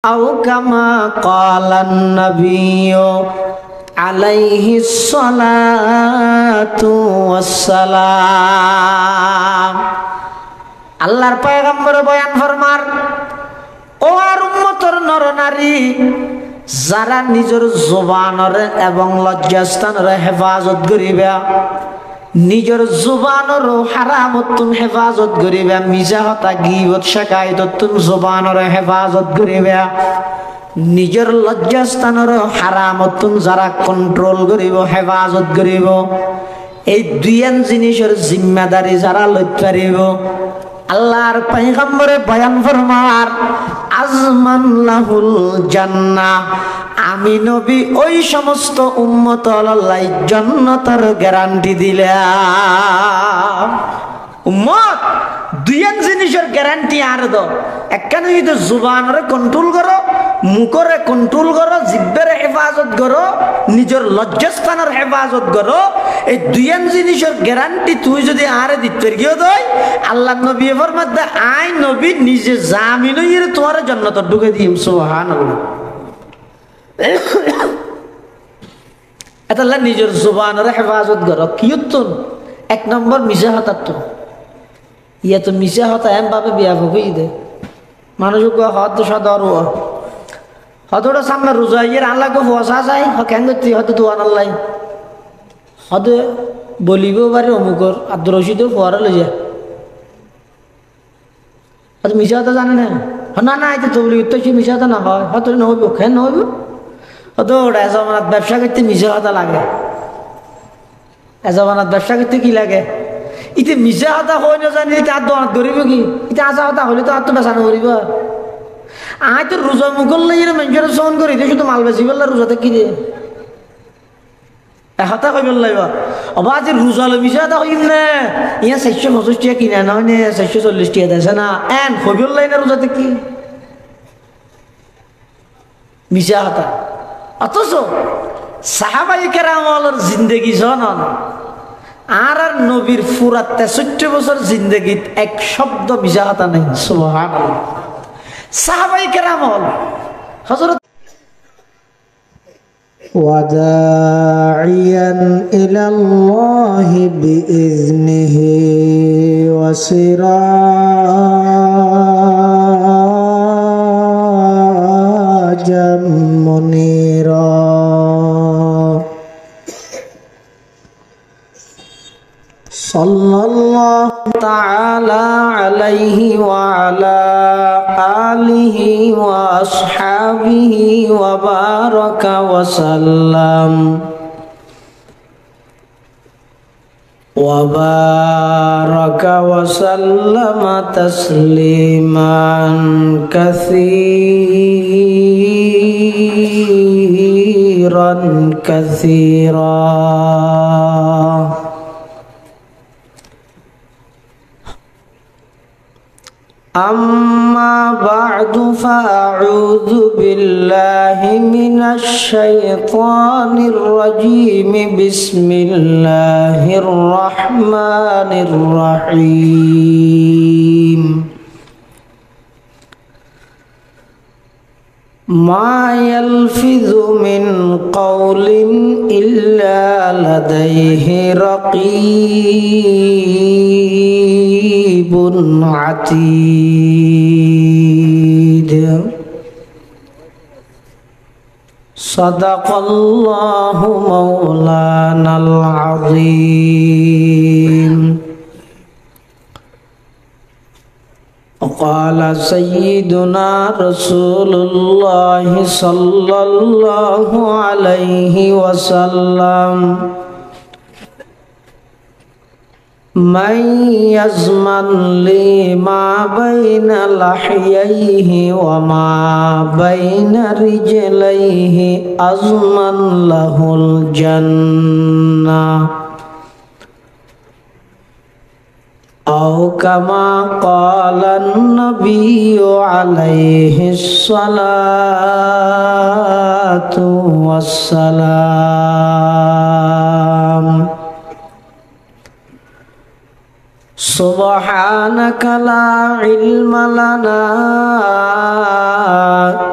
আও কামা ক্বালান নাবিয়্যু আলাইহিস সালাতু ওয়াসসালাম। আল্লাহর পয়গম্বর বয়ান ফরমার, ও আর উম্মতের নরনারী, যারা নিজের জবানের এবং লজ্জাস্থানের হেফাজত করিবা, নিজের জবানের হারামতুন হেফাজত করিবা, মিজা হতা গীবত শাকায়ততুন জবানের হেফাজত করিবা, নিজের লজ্জাস্থানের হারামতুন যারা কন্ট্রোল করিব, হেফাজত করিব, এই দুইয়ান জিনিসের জিম্মাদারি যারা লইতে পারিব, আল্লাহর পয়গম্বরে বয়ান ফরমার, আজমান লাহুল জান্নাহ, আমি নবী ওই সমস্ত উম্মত আল্লাহ জান্নাতের গ্যারান্টি দিলাম। উম্মত দুইয়ান জিনিসের গ্যারান্টি আর দাও, একখানে যদি জুবানরে কন্ট্রোল করো, মুখরে কন্ট্রোল করো, জিহ্বার হেফাজত করো, নিজের লজ্জাস্থানের হেফাজত করো, এই দুইয়ান জিনিসের গ্যারান্টি তুই যদি আরে দিতে গিয়ে দেয়, আল্লাহ নবী ফরমাতে আই নবী নিজে জামিন হইরে তোমার জান্নাত ঢুকে দিম। সুবহানাল্লাহ। এটা নিজের জুবানের হেফাজত করো। কিয়তুন এক নম্বর মিশা হতাত, ইয়া তো মিশা হতা এম ভাবে বিয়া হই দে মানুষ হত সদর হতটা সামনে রোজা ইয়ের আল্লাহ গো ফসা চাই কেন করতে হয়তো দোয়ান আল্লাহ হতে বলিব পারে অমুকর আব্দুর রশিদের ফোয়ারা লই যায়, হয়তো মিশা হতা জানে না, না না এই তো বলি উত্তর সে মিশা হতা না হয়, হয়তো নহইব কেন নহইব, হয়তো ওটা এজমানাত ব্যবসা করতে মিশা হতা লাগে, এজমানাত ব্যবসা করতে কি লাগে, ইতে মিশা হতা হয় না জানি তার দোয়ানত ধরিব কি, ইতে আসা হতা হলে তো আর তো বেচানো করিব। আয় তো রোজা মুখল লাগে মানুষের সহন করি দিয়ে শুধু মাল বেশি বললে রোজাতে কি দিয়ে হতা কই বললাইবা অবা যে রোজা লো মিশা হতা কইম না ইয়া 450 টাকা কিনা নয় নে 440 টাকা দেছে না এন কই বললাই না রোজাতে কি মিশা হতা। অথচ সাহাবায়ে কেরামের জিন্দেগি জনন আর নবীর পুরা 63 বছর জিন্দেগিত এক শব্দ মিশা হতা নাই। সুবহানাল্লাহ। সাহাবায়ে কেরাম হযরত ওয়াদাইয়ান ইলাল্লাহি বিইজনিহি ওয়া সিরাজাম মুনীরা সাল্লাল্লাহু তাআলা আলাইহি ওয়া আলা আলিহি ওয়া আসহাবিহি ওয়া বারাকা ওয়া সাল্লাম তাসলিমান কাসীরান কাসীরা। أما بعد فأعوذ بالله من الشيطان الرجيم بسم الله الرحمن الرحيم ما يلفظ من قول إلا لديه رقيب عتيد صدق الله مولانا العظيم. وقال سيدنا رسول الله صلى الله عليه وسلم من يزمن لي ما بين لحييه وما بين رجليه أزمن له الجنة أو كما قال النبي عليه الصلاة والسلام. سبحانك لا علم لنا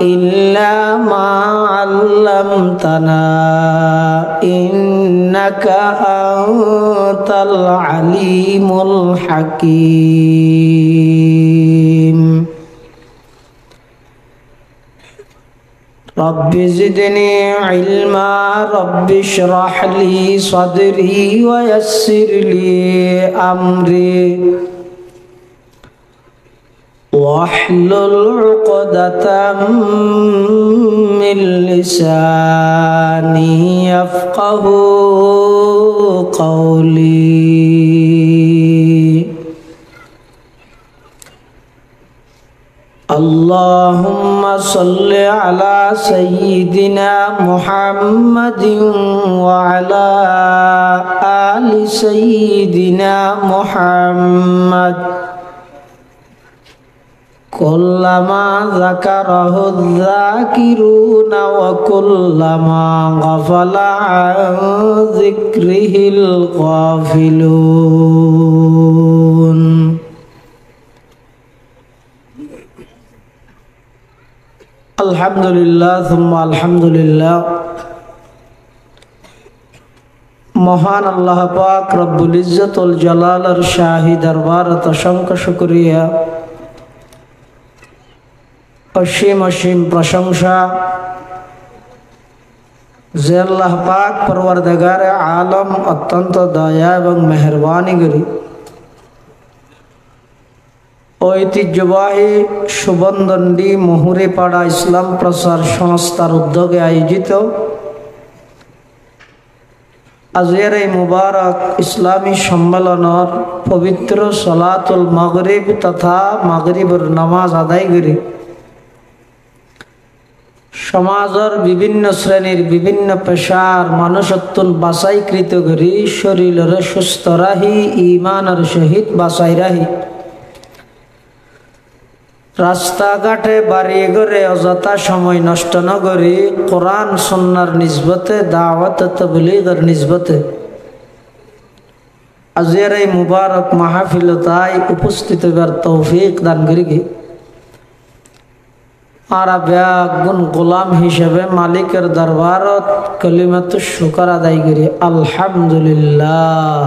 إلا ما علمتنا إنك أنت العليم الحكيم رب زدني علما رب اشرح لي صدري ويسر لي أمري واحلل عقدة من لساني يفقه قولي اللهم صل على سيدنا محمد وعلى آل سيدنا محمد كلما ذكره الذاكرون وكلما غفل عن ذكره الغافلون আলহামদুলিল্লাহ থুম্মা আলহামদুলিল্লাহ। মহান আল্লাহ পাক রব্বুল ইজ্জত ওয়াল জালালের শাহী দরবারত অসংখ্য শুকরিয়া, অসীম অসীম প্রশংসা যে আল্লাহ পাক পরওয়ারদিগারে আলম অত্যন্ত দয়া এবং মেহেরবানি করি ঐতিহ্যবাহী সুবন্দন্ডি মুহুরীপাড়া ইসলাম প্রচার সংস্থার উদ্যোগে আয়োজিত আজকের এই মুবারক ইসলামী সম্মেলনের পবিত্র সলাতুল মাগরিব তথা মাগরিবের নামাজ আদায় করি সমাজের বিভিন্ন শ্রেণীর বিভিন্ন পেশার মানুষত্বন বাছাইকৃত করি শরীরের সুস্থ রাহি ইমানের সহিত বাছাই রাহি রাস্তাঘাটে বাড়ি ঘরে অযথা সময় নষ্ট ন করি কোরআন সুন্নাহর নিসবতে দাওয়াত তাবলীগের নিসবতে আজকের এই মুবারক মাহফিলতায় উপস্থিত হবার তৌফিক দান করি আর গুণ গোলাম হিসেবে মালিকের দরবারত কালিমাতুশ শুকর আদায় করি আলহামদুলিল্লাহ।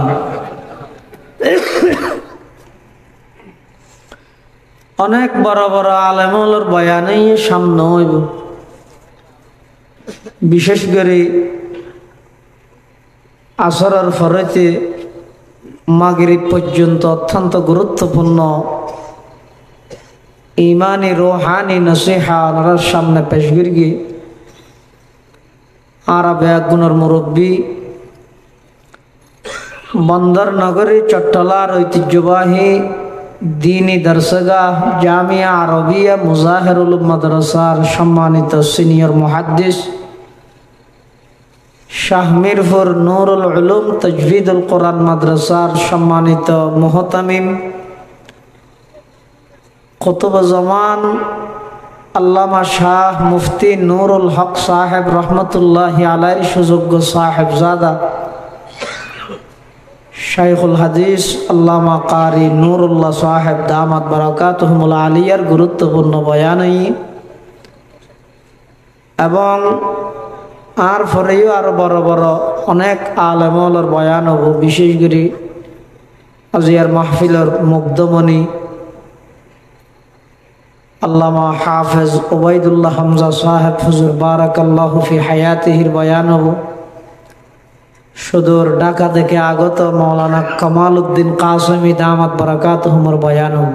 অনেক বড় বড় আলেমুলের বয়ানে সামনে হইব, বিশেষ করে আসরের ফরতে মাগরিব পর্যন্ত অত্যন্ত গুরুত্বপূর্ণ ইমানি রুহানি নসিহা ওনার সামনে পেশ করি। আর গুণের মুরব্বী বন্দর নগরী চট্টলার ঐতিহ্যবাহী দীনী দরসগাহ জামিয়া আরবিয়া মুজাহিরুল মাদ্রাসার সম্মানিত সিনিয়র মুহাদ্দিস শাহ মিরপুর নুরুল উলুম তাজভিদুল কোরআন মাদ্রাসার সম্মানিত মুহতামিম কুতুব জামান আল্লামা শাহ মুফতি নুরুল হক সাহেব রহমতুল্লাহি আলাইহির সুযোগ্য সাহেবজাদা শাইখুল হাদিস আল্লামা কারি নুরুল্লাহ সাহেব দামাত বারাকাতুহুমুল আলিয়ার গুরুত্বপূর্ণ বয়ানই এবং আর পরেও আরো বড় বড় অনেক আলেমুলের বয়ান হব। বিশেষ করে আজিয়ার মাহফিলের মুগ্ধমণি আল্লামা হাফেজ ওবাইদুল্লাহ হামজা সাহেব হুজুর বারাকাল্লাহু ফি হায়াতিহির বয়ান হব। সুদূর ঢাকা থেকে আগত মৌলানা কামাল উদ্দিন কাসেমি দামাত বারাকাতুহুমুর বয়ান হব।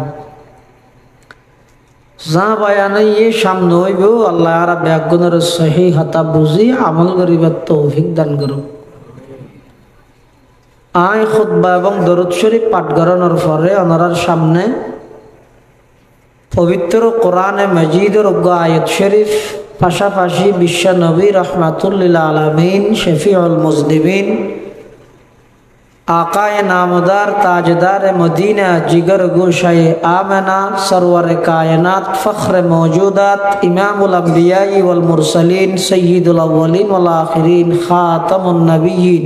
যা বয়ানে সামনে হইব আল্লাহ আর ব্যাগুনের সহি হাতা বুঝি আমল করিবার তৌফিক দান করুন। আয় খুতবা এবং দরুদ শরীফ পাঠ করানোর পরে ওনার সামনে পবিত্র কোরআনে মজিদের আয়াত শরীফ পাশাপাশি বিশ্ব নবী রহমাতুল্লিল আলামিন শফিউল মুজনিবিন आकाए नामदार ताजदार मदीना जिगर गोशाए आमना सरवर कायनात फ़ख्र मौजूदात इमामुल अंबियाई वल मुरसलीन सय्यिदुल अव्वलीन वल आखिरीन खातमुन नबिय्यीन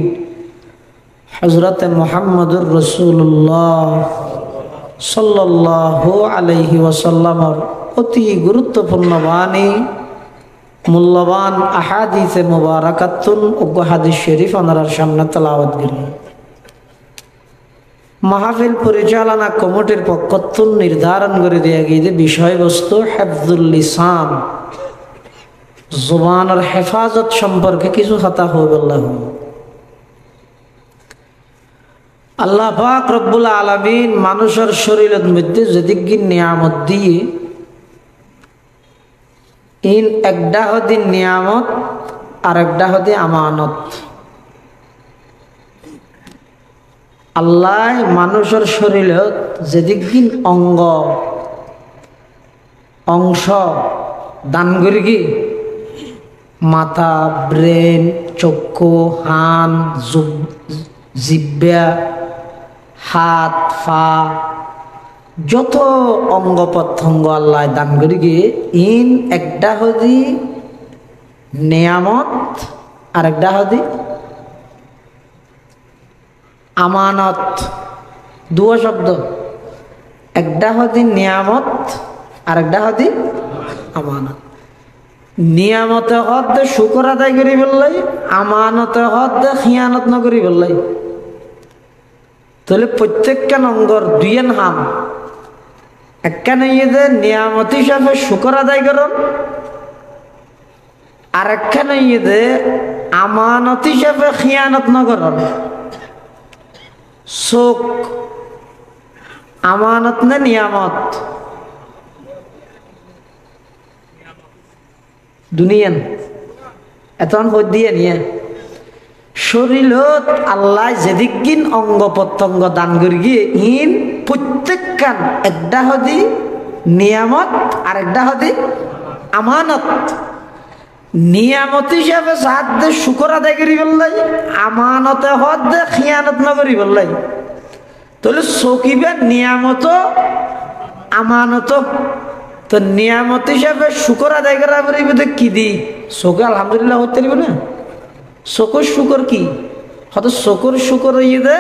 हज़रत मुहम्मदुर रसूलुल्लाह সাল্লাল্লাহু আলাইহি ওয়াসাল্লামের অতি গুরুত্বপূর্ণ বাণী, মূল্যবান আহাদিসে মুবারাকাতুন ও হাদিস শরীফ ওনার সামনে তেলাওয়াত করি। মাহফিল পরিচালনা কমিটির পক্ষ নির্ধারণ করে দেয়া গিয়ে বিষয়বস্তু হিফজুল লিসান, জবানের হেফাজত সম্পর্কে কিছু কথা হবে। আল্লাহ পাক রব্বুল আলামিন মানুষের শরীরের মধ্যে যেদিকে নিয়ামত দিয়ে ইন একটা হদি নিয়ামত আর একটা হদি আমানত। আল্লাহ মানুষের শরীরে যেদিকে অংশ দান করি কি মাথা, ব্রেন, চক্ষু, হান, জিহ্বা, হাত, পা, যত অঙ্গ প্রত্যঙ্গ আল্লাহ দান করি গিয়ে ইন একটা হদি নিয়ামত আর একটা হদি আমানত। দুয়া শব্দ, একটা হদি নিয়ামত আর একটা হদি আমানত। নিয়ামতে হদ শুকর আদায় করি বললাই, আমানতে হদ খিয়ানত নকরি বললাই। তাহলে প্রত্যেকখান অঙ্গর দুইয়েন হাম, একখানে ইয়ে নিয়ামত হিসাবে শুকর আদায় করুন, আর একখানে ইয়ে আমানত হিসাবে খিয়ানত নকরুন। চোখ আমানত না নিয়ামত? দুনিয়ান এখন দিয়ে নিয়ে শরীরত আল্লাহ যেদিকিন অঙ্গ প্রত্যঙ্গ দান করি গিয়ে ইন প্রত্যেকখান একটা হদি নিয়ামত আর একটা হদি আমানত। নিয়ামত হিসাবে সাত দে শুকর আদায় করি বললাই, আমানতে হদ দে খিয়ানত নকরি বললাই। তাহলে চকিবে নিয়ামত আমানত। তো নিয়ামত হিসাবে শুকর আদায় করা বলতে কি দি চোখে আলহামদুলিল্লাহ হতে পারিব না? চকুর শুকর কি হয়তো চকুর শুকর ইয়ে দে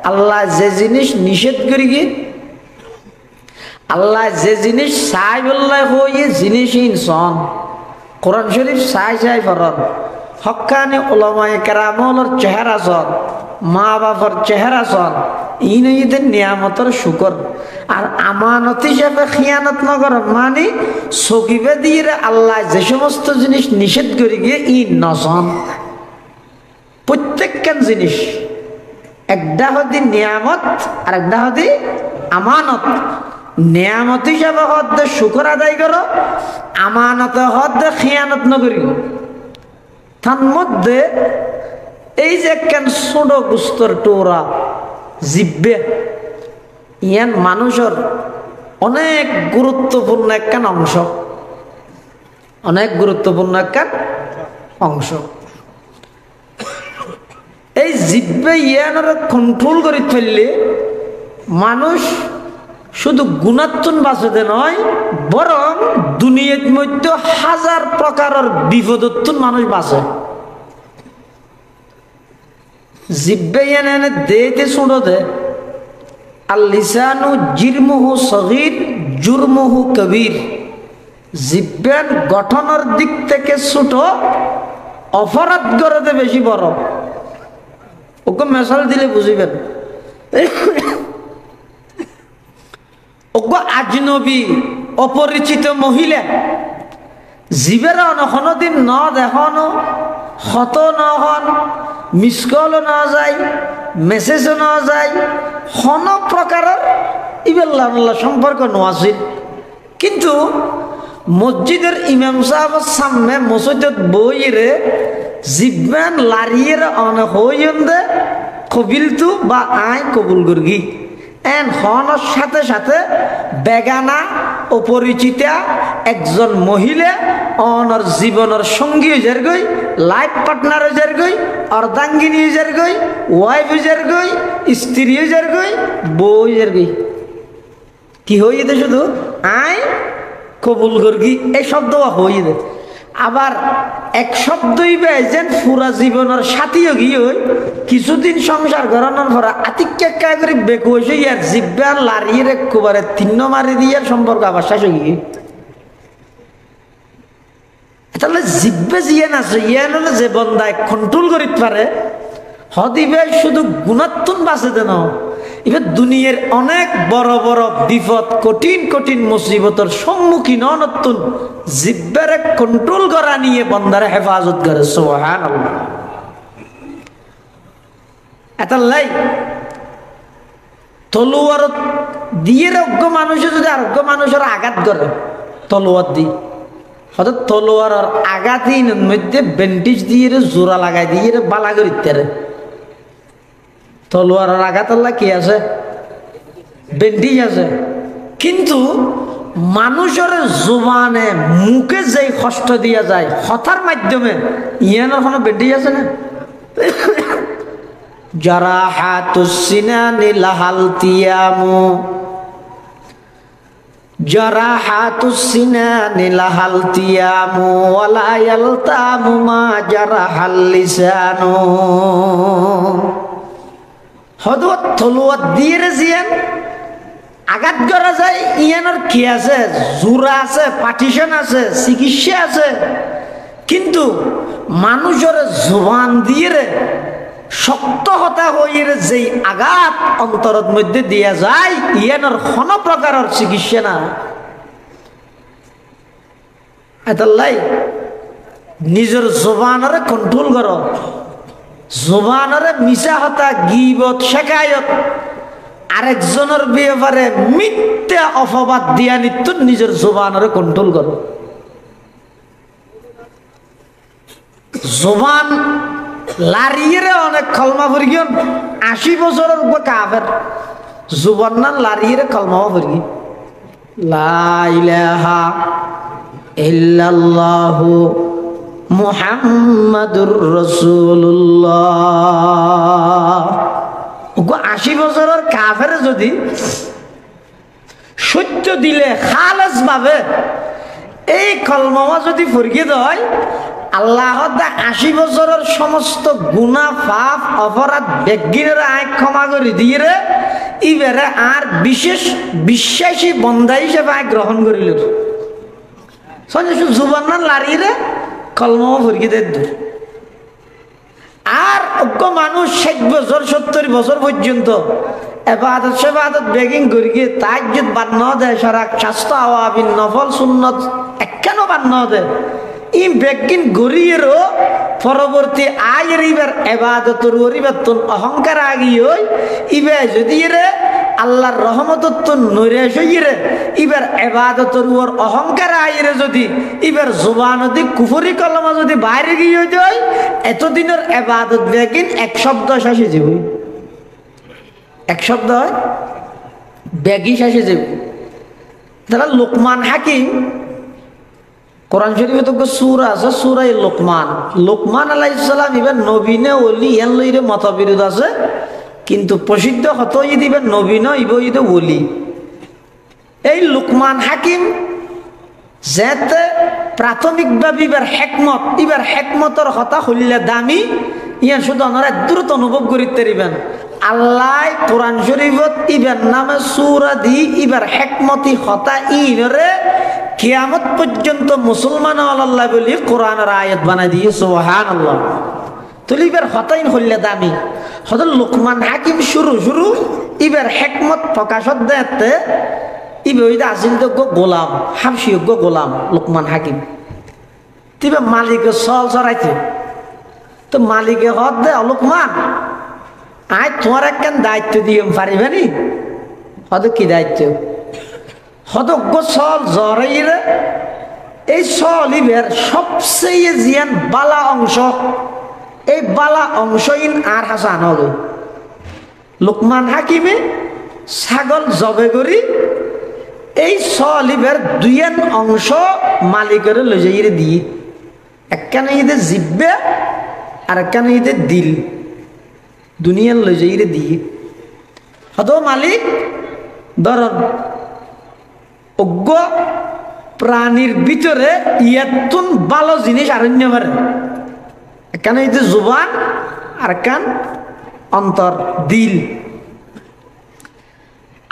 আল্লাহ যে জিনিস নিষেধ করি গিয়ে, আল্লাহ যে জিনিস চাই বললাই হয়ে জিনিস ইনসান। কোরআন শরীফ চাই চাই ফরন হকানি ওলামায়ে কেরামর চেহারা সন, মা বাবার চেহারা সন, ইন ঈদের নিয়ামতর শুকর। আর আমানত হিসাবে খিয়ানত নগর মানে সকিবে দিয়ে আল্লাহ যে সমস্ত জিনিস নিষেধ করি গিয়ে ইন নসন। প্রত্যেকখান জিনিস একটা হদি নিয়ামত আর একটা হদি আমানত। নিয়ামত হিসাবে হদ শুকর আদায় করো, আমানত হদ খিয়ানত নকরি। তার মধ্যে এই যে একখান ছোট গুস্তর টোরা জিব্বে, ইয়ান মানুষের অনেক গুরুত্বপূর্ণ একখান অংশ, অনেক গুরুত্বপূর্ণ একখান অংশ। এই জিব্বে ইয়ানের কন্ট্রোল করে ফেললে মানুষ শুধু গুণাত্মন বাঁচতে নয়, বরং দুনিয়ার মধ্যে হাজার প্রকারের বিপদত্তন মানুষ বাঁচে। জিব্বে ইয়ানে দেতে শুনো দে আল লিসানু জিরমুহু সগীর জুরমুহু কবির। জিব্বের গঠনের দিক থেকে ছোট, অপরাধ করতে বেশি বড়। ওকে মেশাল দিলে বুঝিবেন। ওকে আজনবী অপরিচিত মহিলা জীবের কোনোদিন ন দেখানো, হত নহন, মিসকলও না যায়, মেসেজও না যায়, কোন প্রকারের ইবেল্লা সম্পর্ক নোয়াছিল। কিন্তু মসজিদের ইমাম সাহেবের সামনে মসজিদত বইরে জিব্বান লারিয়ের অন হইন দে কবিলতু বা আই কবুল করগি। এন হনের সাথে সাথে বেগানা অপরিচিতা একজন মহিলা অনর জীবনের সঙ্গী হয়ে গই, লাইফ পার্টনার হয়ে গই, অর্ধাঙ্গিনী হয়ে গই, ওয়াইফ হয়ে গই, স্ত্রী হয়ে গই, বউ হয়ে গই। কি হয়ে দে শুধু আই কবুল করগি এই শব্দ হয়ে দে। আবার এক শব্দই বেজেন পুরা জীবনের সাথীও গিয়ে কিছুদিন সংসার করানোর পর আতিক্যা করে বেকুশ ইয়ার জিব্বার লারিয়ে একবারে তিন্ন মারি দিয়ে সম্পর্ক আবার শেষ গিয়ে তাহলে জিব্বে জিয়ে না ইয়ান হলে যে বন্দায় কন্ট্রোল করিতে পারে হদিবে শুধু গুণাত্মন বাঁচে দেন এবার দুনিয়ার অনেক বড় বড় বিপদ কঠিন কঠিন মুসিবতের সম্মুখীন নতুন জিব্বারে কন্ট্রোল করা নিয়ে বন্দারে হেফাজত করে সুবহানাল্লাহ। এতাল্লাই তলোয়ার দিয়ে অজ্ঞ মানুষে যদি আরোগ্য মানুষের আঘাত করে তলোয়ার দিয়ে হয়তো তলোয়ার আঘাতহীন মধ্যে ব্যান্ডেজ দিয়ে জোড়া লাগাই দিয়ে বালা করিতে তলোয়ারের আঘাত আল্লাহ কি আছে ব্যান্ডেজ আছে কিন্তু মানুষের জবানে মুখে যে কষ্ট দিয়া যায় হতার মাধ্যমে ইয়ানোর কোনো ব্যান্ডেজ আছে না যারা হাতুসিনানি লাহাল তিয়ামু জারাহাতুসিনানি লাহাল তিয়ামু ওয়ালা ইয়ালতামু মা জারাহাল লিসানু হদ তলোয়ার দিয়ে জিয়ান আঘাত করা যায় ইয়ানোর কি আছে জোড়া আছে পার্টিশন আছে চিকিৎসা আছে কিন্তু মানুষের জবান দিয়ে শক্ত হতা হয়ে যেই আঘাত অন্তরের মধ্যে দিয়া যায় ইয়ানোর কোনো প্রকারের চিকিৎসা না এতাল্লাই নিজের জবানরে কন্ট্রোল করো জবানরে মিশা হতা গীবত শেখায়ত আরেকজনের ব্যাপারে মিথ্যা অপবাদ দিয়া নিত্য নিজের জবানরে কন্ট্রোল করো জবান লারিয়ে অনেক কলমা পড়িও 80 বছরের উপর কাফের জুবান না লারিয়ে কলমা পড়ি লা ইলাহা ইল্লাল্লাহু মুহাম্মাদুর রাসূলুল্লাহ 80 বছরের কাফের যদি সত্য দিলে খালেস ভাবে এই কলমা যদি পড়িয়ে দেয় আল্লাহ 80 বছরের সমস্ত গুনাহ পাপ অপরাধ বেগিনের আয় ক্ষমা করে দিয়ে ইবেরে আর বিশেষ বিশ্বাসী বন্দা হিসেবে আয় গ্রহণ করিল জুবান না লারিয়ে কলমা ভরিয়ে দেয় আর অজ্ঞ মানুষ 60 বছর 70 বছর পর্যন্ত এবাদত সেবাদত বেগিং করিয়ে তাহাজ্জুদ বান্ন দেয় সারা স্বাস্থ্য আওয়াবিন নফল সুন্নত একখান বান্ন দেয় ই বেগিন গড়িয়েরও পরবর্তী আয়ের ইবার এবাদতর ওরিবাতন অহংকার আগিয়ে ইবে যদি রে আল্লাহর রহমতত্ব নৈরাশ হইরে ইবার এবাদতর ওর অহংকার আয়েরে যদি ইবার জবানদি কুফরি কলমা যদি বাইরে গিয়ে যায় এতদিনের এবাদত বেগিন এক শব্দ শেষে যাব এক শব্দ বেগি শেষে যাব তারা লোকমান হাকিম কোরআন শরীফে তো সূরা আছে সূরা লোকমান লোকমান আলাইহিস সালাম ইবেন নবী নে ওলি এন লইরে মতবিরোধ আছে কিন্তু প্রসিদ্ধ হতো ইদিবেন নবী ন ইব ইদ ওলি এই লোকমান হাকিম যেতে প্রাথমিকভাবে ইবার হেকমতর হতা হইলে দামি ইয়া শুধু আপনারা দ্রুত অনুভব করিতে পারিবেন আল্লাহ কোরআন শরীফত ইবার নামে সূরা দি ইবার হেকমতি হতা ইনরে কিয়ামত পর্যন্ত মুসলমান আল্লাহ বলি কোরআনের আয়াত বানাই দিয়ে সুবহানাল্লাহ তুলিবার হতাইন হইলে দামি হদ লোকমান হাকিম শুরু ইবার হেকমত প্রকাশত দেতে ইবে ওইটা আসিল তো গোলাম হাবশি গোলাম লোকমান হাকিম তিবে মালিকে চল চড়াইছে তো মালিকে হদ দে লোকমান আয় তোমার একখান দায়িত্ব দিয়ে পারিবানি হদ কি দায়িত্ব হদজ্ঞ চল জরাইরে এই চলিবের সবচেয়ে জিয়ান বালা অংশ এই বালা অংশহীন আর হাসান হল লোকমান হাকিমে ছাগল জবে করি এই চলিবের দুইয়ান অংশ মালিকের লই যাইরে দিয়ে একখানে ইদে জিব্বে আর একখানে ইদে দিল দুনিয়ার লই যাইরে দিয়ে হদ মালিক ধরন অজ্ঞ প্রাণীর ভিতরে ইয়াতুন ভালো জিনিস আরণ্য পারে এখানে এই যে জুবান আর কান অন্তর দিল।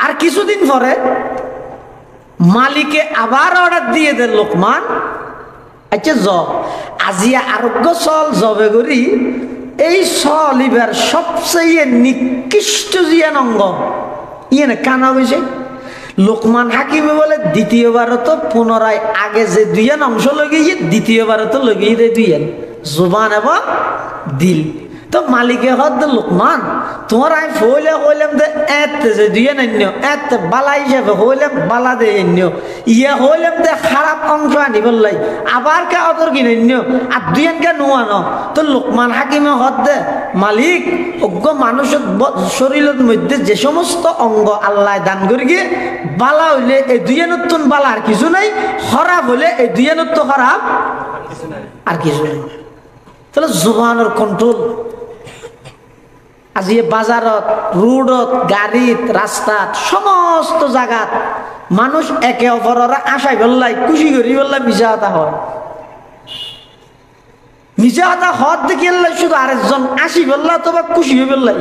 আর কিছুদিন পরে মালিকে আবার অর্ডার দিয়ে দেন লোকমান আচ্ছা আজিয়া আরোগ্য চল জবে করি এই চলিবার সবচেয়ে নিকৃষ্ট জিয়ান অঙ্গ ইয়ে না কানা হয়েছে। লোকমান হাকিমে বলে দ্বিতীয়বার তো পুনরায় আগে যে দুইয়ান অংশ লগিয়ে দ্বিতীয়বার তো লগিয়ে দেয় দুইয়ান জুবান এবং দিল। তো মালিকে হদ লোকমান তোমার আমি হইলে হইলাম দে এতে যে দুইয়ান আন্য এতে বালা হিসাবে হইলাম বালা দে আন্য ইয়ে হইলাম দে খারাপ অংশ আনি বললাই আবার কে অতর কিনে আন্য আর দুইয়ান কে নোয়ানো। তো লোকমান হাকিমে হদ দে মালিক অজ্ঞ মানুষের শরীরের মধ্যে যে সমস্ত অঙ্গ আল্লাহ দান করে গিয়ে বালা হইলে এই দুইয়ানত্তন বালা আর কিছু নাই, খারাপ হইলে এই দুইয়ানত্ত খারাপ আর কিছু নেই। তাহলে জুবানের কন্ট্রোল আজি বাজারত রোডত গাড়িত রাস্তাত সমস্ত জায়গাত মানুষ একে অপরের আশাই বললাই খুশি করি বললাই মিশা হতা হয়। মিশা হতা হত দেখি শুধু আরেকজন আসি বললা অথবা খুশি হয়ে বললাই।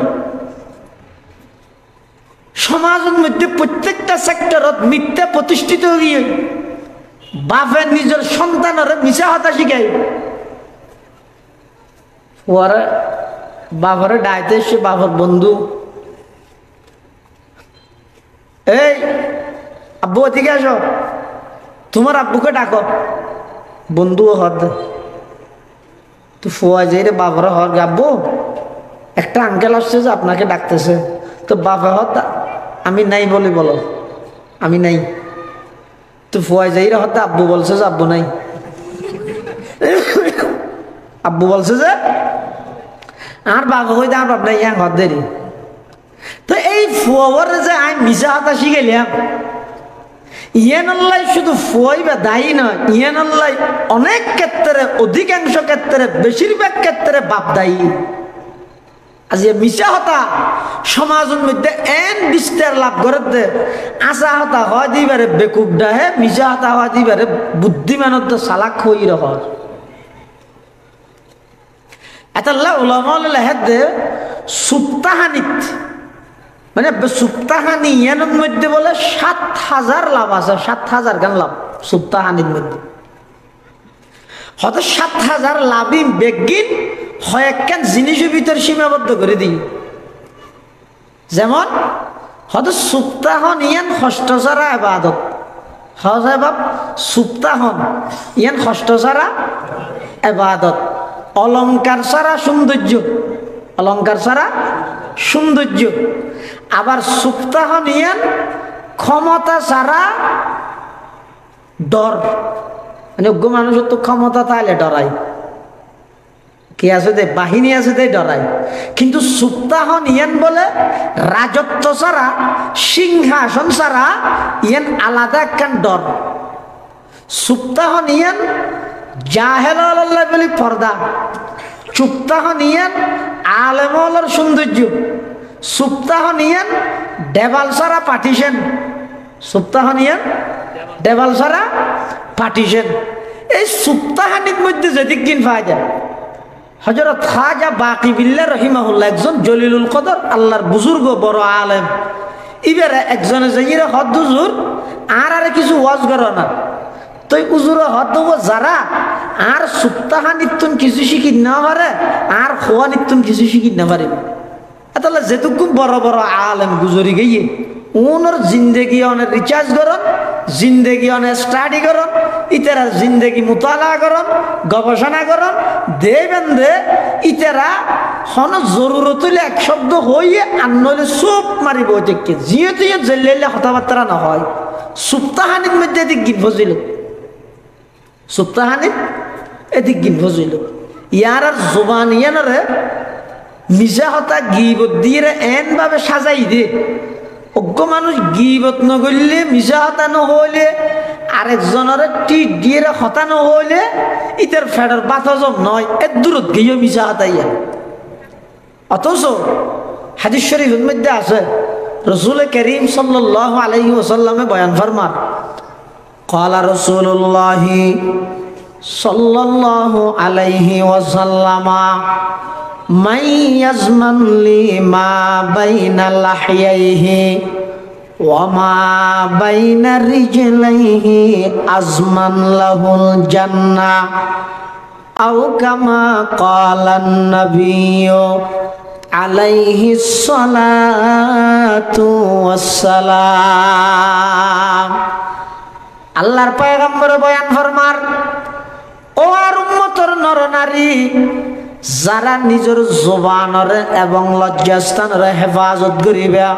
সমাজের মধ্যে প্রত্যেকটা সেক্টরত মিথ্যা প্রতিষ্ঠিত হয়ে বাপে নিজের সন্তানের মিশা হতা শিখায়। ওরা বাবারে ডাইতে এসে বাবার বন্ধু এই আব্বু ওদিকে আসো তোমার আব্বুকে ডাকো বন্ধুও হদ তো ফোয়া যাই রে বাবারা হর আব্বু একটা আঙ্কেল আসছে যে আপনাকে ডাকতেছে। তো বাবা হদ আমি নাই বলি বলো আমি নাই। তো ফোয়া যাই রে হদ আব্বু বলছে যে আব্বু নাই, আব্বু বলছে যে আর বাবা কই আর বাপ নাই ইয়াং হদ দেরি। তো এই ফুয়ার যে আমি মিশা হাতা শিখাইলাম ইয়ানাল্লাই শুধু ফুয়াই বা দায়ী নয়, ইয়ানাল্লাই অনেক ক্ষেত্রে অধিকাংশ ক্ষেত্রে বেশিরভাগ ক্ষেত্রে বাপ দায়ী। আজ মিশা হতা সমাজের মধ্যে এন বিস্তার লাভ করে দে আশা হতা হয় দিবারে বেকুব ডাহে মিশা হতা হয় দিবারে বুদ্ধিমানত চালাক হই রহ। এতাল্লাহ উলামা হেদে সুপ্তাহানিত মানে সুপ্তাহানি ইয়ানোর মধ্যে বলে ৭,০০০ লাভ আছে, ৭,০০০ গান লাভ সুপ্তাহানির মধ্যে। হয়তো ৭,০০০ লাভই বেগিন হয় একখান জিনিসের ভিতর সীমাবদ্ধ করে দিই। যেমন হয়তো সুপ্তাহন ইয়ান ষষ্ঠসারা এবাদত হয় বাপ সুপ্তাহন ইয়ান ষষ্ঠসারা এবাদত। অলংকার ছাড়া সৌন্দর্য, অলংকার ছাড়া সৌন্দর্য। আবার সুপ্তাহ নিয়েন ক্ষমতা ছাড়া ডর, মানে অজ্ঞ মানুষের তো ক্ষমতা তাইলে ডরাই কে আছে দে বাহিনী আছে দে ডরাই। কিন্তু সুপ্তাহ নিয়েন বলে রাজত্ব ছাড়া সিংহাসন ছাড়া ইয়ান আলাদা একখান ডর। সুপ্তাহ নিয়েন জাহেল বলি পর্দা, চুপ্তাহ নিয়েন আলেমর সৌন্দর্য, সুপ্তাহ নিয়েন দেবাল সারা পার্টিশন, সুপ্তাহ নিয়েন দেবাল সারা পার্টিশন। এই সুপ্তাহানির মধ্যে যেদিক দিন পাওয়া যায় হযরত খাজা বাকিবিল্লাহ রহিমাহুল্লাহ একজন জলিলুল কদর আল্লাহর বুজুর্গ বড় আলেম। এবারে একজনে যাইরে হদ হুজুর আর কিছু ওয়াজ করো না তুই উজুর হদ যারা আর সুপ্তাহা নিত্যন কিছু শিখি না পারে আর খোয়া নিত্যন কিছু শিখি না পারে। তাহলে যেটুকু বড় বড় আলেম গুজরি গিয়ে ওনার জিন্দেগি অনেক রিচার্জ করন, জিন্দেগি অনেক স্টাডি করন, ইতারা জিন্দেগি মোতালা করন, গবেষণা করন, দেবেন দে ইতারা হন জরুরত হইলে এক শব্দ হইয়ে আর নইলে চুপ মারিব দেখে যেহেতু জেলে কথাবার্তা না হয়। সুপ্তাহানির মধ্যে এদিক গীত ফজিল, সুপ্তাহানির এদিক গীত ফজিল ইয়ার আর জোবান ইয়ানরে মিশা হতা গিবত দিয়ে এন ভাবে সাজাই দে অজ্ঞ মানুষ গিবত নগরলে মিশা হতা নহলে আরেকজনের টিট দিয়ে হতা নহলে ইতার ফেডার বাতজম নয় এর দূরত গিয়ে মিশা হতাইয়া। অথচ হাদিস শরীফের মধ্যে আছে রাসূল করিম সাল্লাল্লাহু আলাইহি ওয়াসাল্লামে বয়ান ফরমান ক্বালা রাসূলুল্লাহ সাল্লাল্লাহু আলাইহি ওয়াসাল্লাম মান ইয়াজমান লি মা বাইনা লাহইহি ওয়া মা বাইনা রিজলাইহি আজমান লাহুল জান্নাহ আও কামা ক্বালান নাবিয়্যু আলাইহি সালাতু ওয়াসসালাম। আল্লাহর পয়গম্বর বয়ান ফরমার, ও আর উম্মতের নরনারী, যারা নিজের জবানের এবং লজ্জাস্থানের হেফাজত করিবা,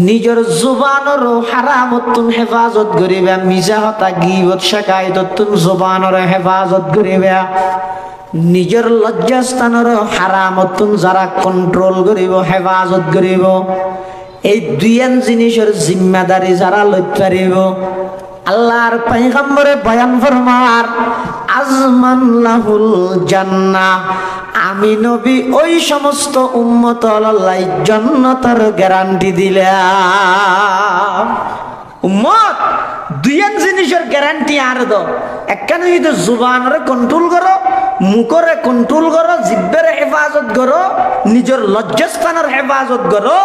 নিজের জবানের হারামতুন হেফাজত করিবা, মিজা হতা গীবত শাকায়ততুন জবানের হেফাজত করিবা, নিজের লজ্জাস্থানের হারামতুন যারা কন্ট্রোল করিব, হেফাজত করিব, এই দুইয়ান জিনিসের জিম্মাদারি যারা লইতে পারিব, আল্লাহর পয়গম্বরে বয়ান ফরমার, আজমান লাহুল জান্নাহ, আমি নবী ওই সমস্ত উম্মত আল্লাহ জান্নাতের গ্যারান্টি দিলাম। উম্মত দুইয়ান জিনিসের গ্যারান্টি আর দাও, একখানে যদি জুবানরে কন্ট্রোল করো, মুখরে কন্ট্রোল করো, জিহ্বার হেফাজত করো, নিজের লজ্জাস্থানের হেফাজত করো,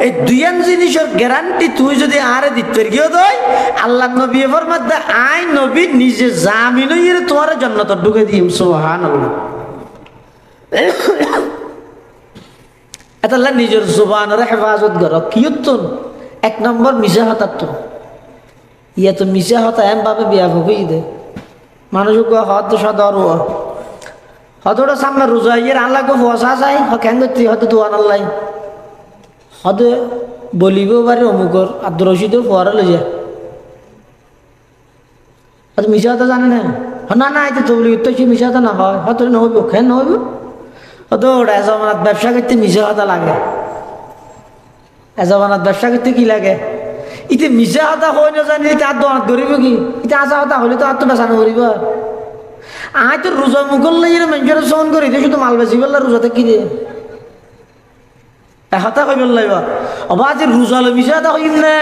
এই দুইয়ান জিনিসের গ্যারান্টি তুই যদি আরে দিতে গিয়ে দেয়, আল্লাহ নবী ফরমাতে আই নবী নিজে জামিন হইরে তোমার জান্নাতে ঢুকে দিম। সুবহানাল্লাহ। এটা নিজের জুবানের হেফাজত করো। কিয়তুন এক নম্বর মিশা হতাত্তর, ইয়া তো মিশা হতা এম ভাবে বিয়া হই দে মানুষ হত সদর হতটা সামনে রোজা ইয়ের আল্লাহকে ফসা যায় কেন করতে হয়তো দোয়ান আল্লাহ হত বলিব পারে অমুকর আব্দুর রশিদের ফোয়ারা লই যায়, হয়তো মিশা হতা জানে না, না না এটা তবলি তো সে মিশা হতা না হয়, হয়তো নহব কেন নহব, হয়তো ওটা এজমানাত ব্যবসা করতে মিশা হতা লাগে, এজমানাত ব্যবসা করতে কি লাগে, ইতে মিশা হতা হয় না জানি তার দোয়ান ধরিব কি, ইতে আসা হতা হলে তো আর তো বেচানো করিব, আয় তো রোজা মুখল লাগে মানুষের সহন করি দিয়ে শুধু মাল বেশি বললে রোজাতে কি দিয়ে হতা কই বললাইব অবা যে রোজা লো মিশা হতা কইম না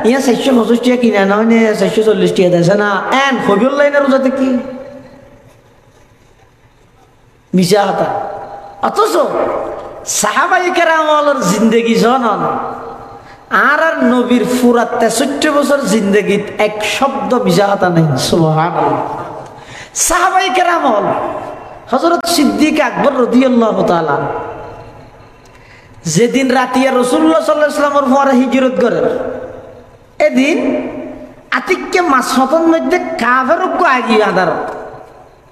ইয়া 450 টাকা কিনা না হয় না 440 টাকা দেছে না এন কই বললাই না রোজাতে কি মিশা হতা। অথচ সাহাবায়ে কেরামের জিন্দেগি জনন আর আর নবীর পুরা 63 বছর জিন্দেগিত এক শব্দ মিশা হতা নাই। সুবহানাল্লাহ। সাহাবায়ে কেরাম হযরত সিদ্দিক আকবর রাদিয়াল্লাহু তাআলা যেদিন রাতিয়া রাসূলুল্লাহ সাল্লাল্লাহু আলাইহি ওয়াসাল্লামের পরে হিজরত করেন, এদিন আতিককে মাসহতন মধ্যে কাফের কো আগি আদার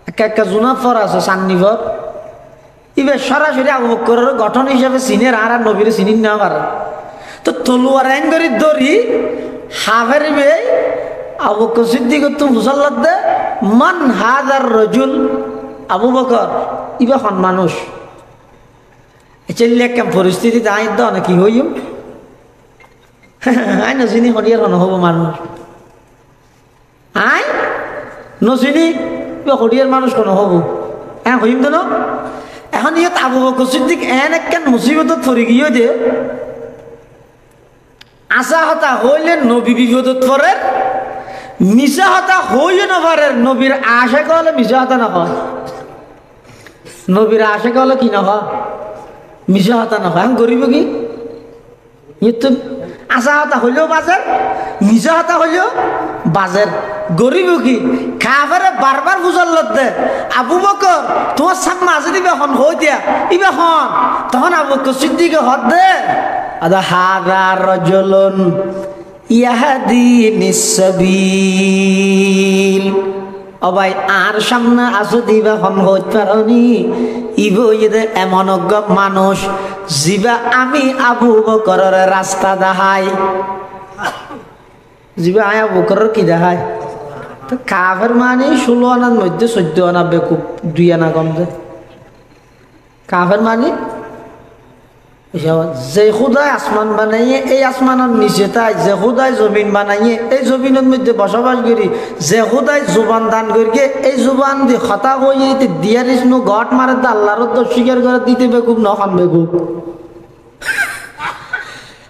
একটা জুনাফর আছে সান্নিফর ইবে সরাসরি আবু বকরের গঠন হিসেবে সিনের আর নবীর চিনি না পারে, তো তলোয়ার আইন করে দড়ি হাফের বে আবু বকর সিদ্দিক তো মুসাল্লাত দে মান হাদার রাজুল, আবু বকর ইবা হন মানুষ চললে কেম পরিস্থিতি আই দ না কি হইম আই নচিনি হরিয়ার নহব মানুষ, আই নচিনি হরিয়ার মানুষ কোন হব হ্যাঁ হইম তো ন। এখন ইয়াত আবু বকর সিদ্দিক এন একখান মুসিবতত পড়ে গিয়ে যে আশা হতা হইলে নবী বিপদত পড়ে, মিশা হতা হইও না পারে, নবীর আশা কলে মিশা হতা না হয়, নবীর আশা কলে কি না হয় মিশা হতা না হয়, গরিব কি তো আশা হতা হইলেও বাজার, মিশা হতা হইলেও বাজার, গরিব কি খাবারে বারবার বুঝাল্লত দে আবু বকর তোমার সামনে আছে দিবে এখন হই দিয়া ইবে হন, তখন আবু বকর সিদ্দিকে হদ দে আদা হাদা রাজুলুন ইয়াহদিনিস সাবিল, ও ভাই আর সামনে আসো দিবা হন হইতে পারনি, ইব ইদে এমন মানুষ জিবা আমি আবু বকরের রাস্তা দেখাই, জিবা আয় আবু বকরের কি দেখায়, তো কাফের মানে 16 আনার মধ্যে 14 আনা বেকুব 2 আনা কম দে, কাফের মানে যে খুদায় আসমান বানাইয়ে এই আসমানের নিচে তাই, যে খুদায় জমিন বানাইয়ে এই জমিনের মধ্যে বসবাস করি, যে খুদায় জুবান দান করিয়ে এই জুবান দিয়ে হতা হয়ে দিয়ারিস নু গট মারে দা আল্লাহর তো স্বীকার করে দিতে বেকুব নখান বেকুব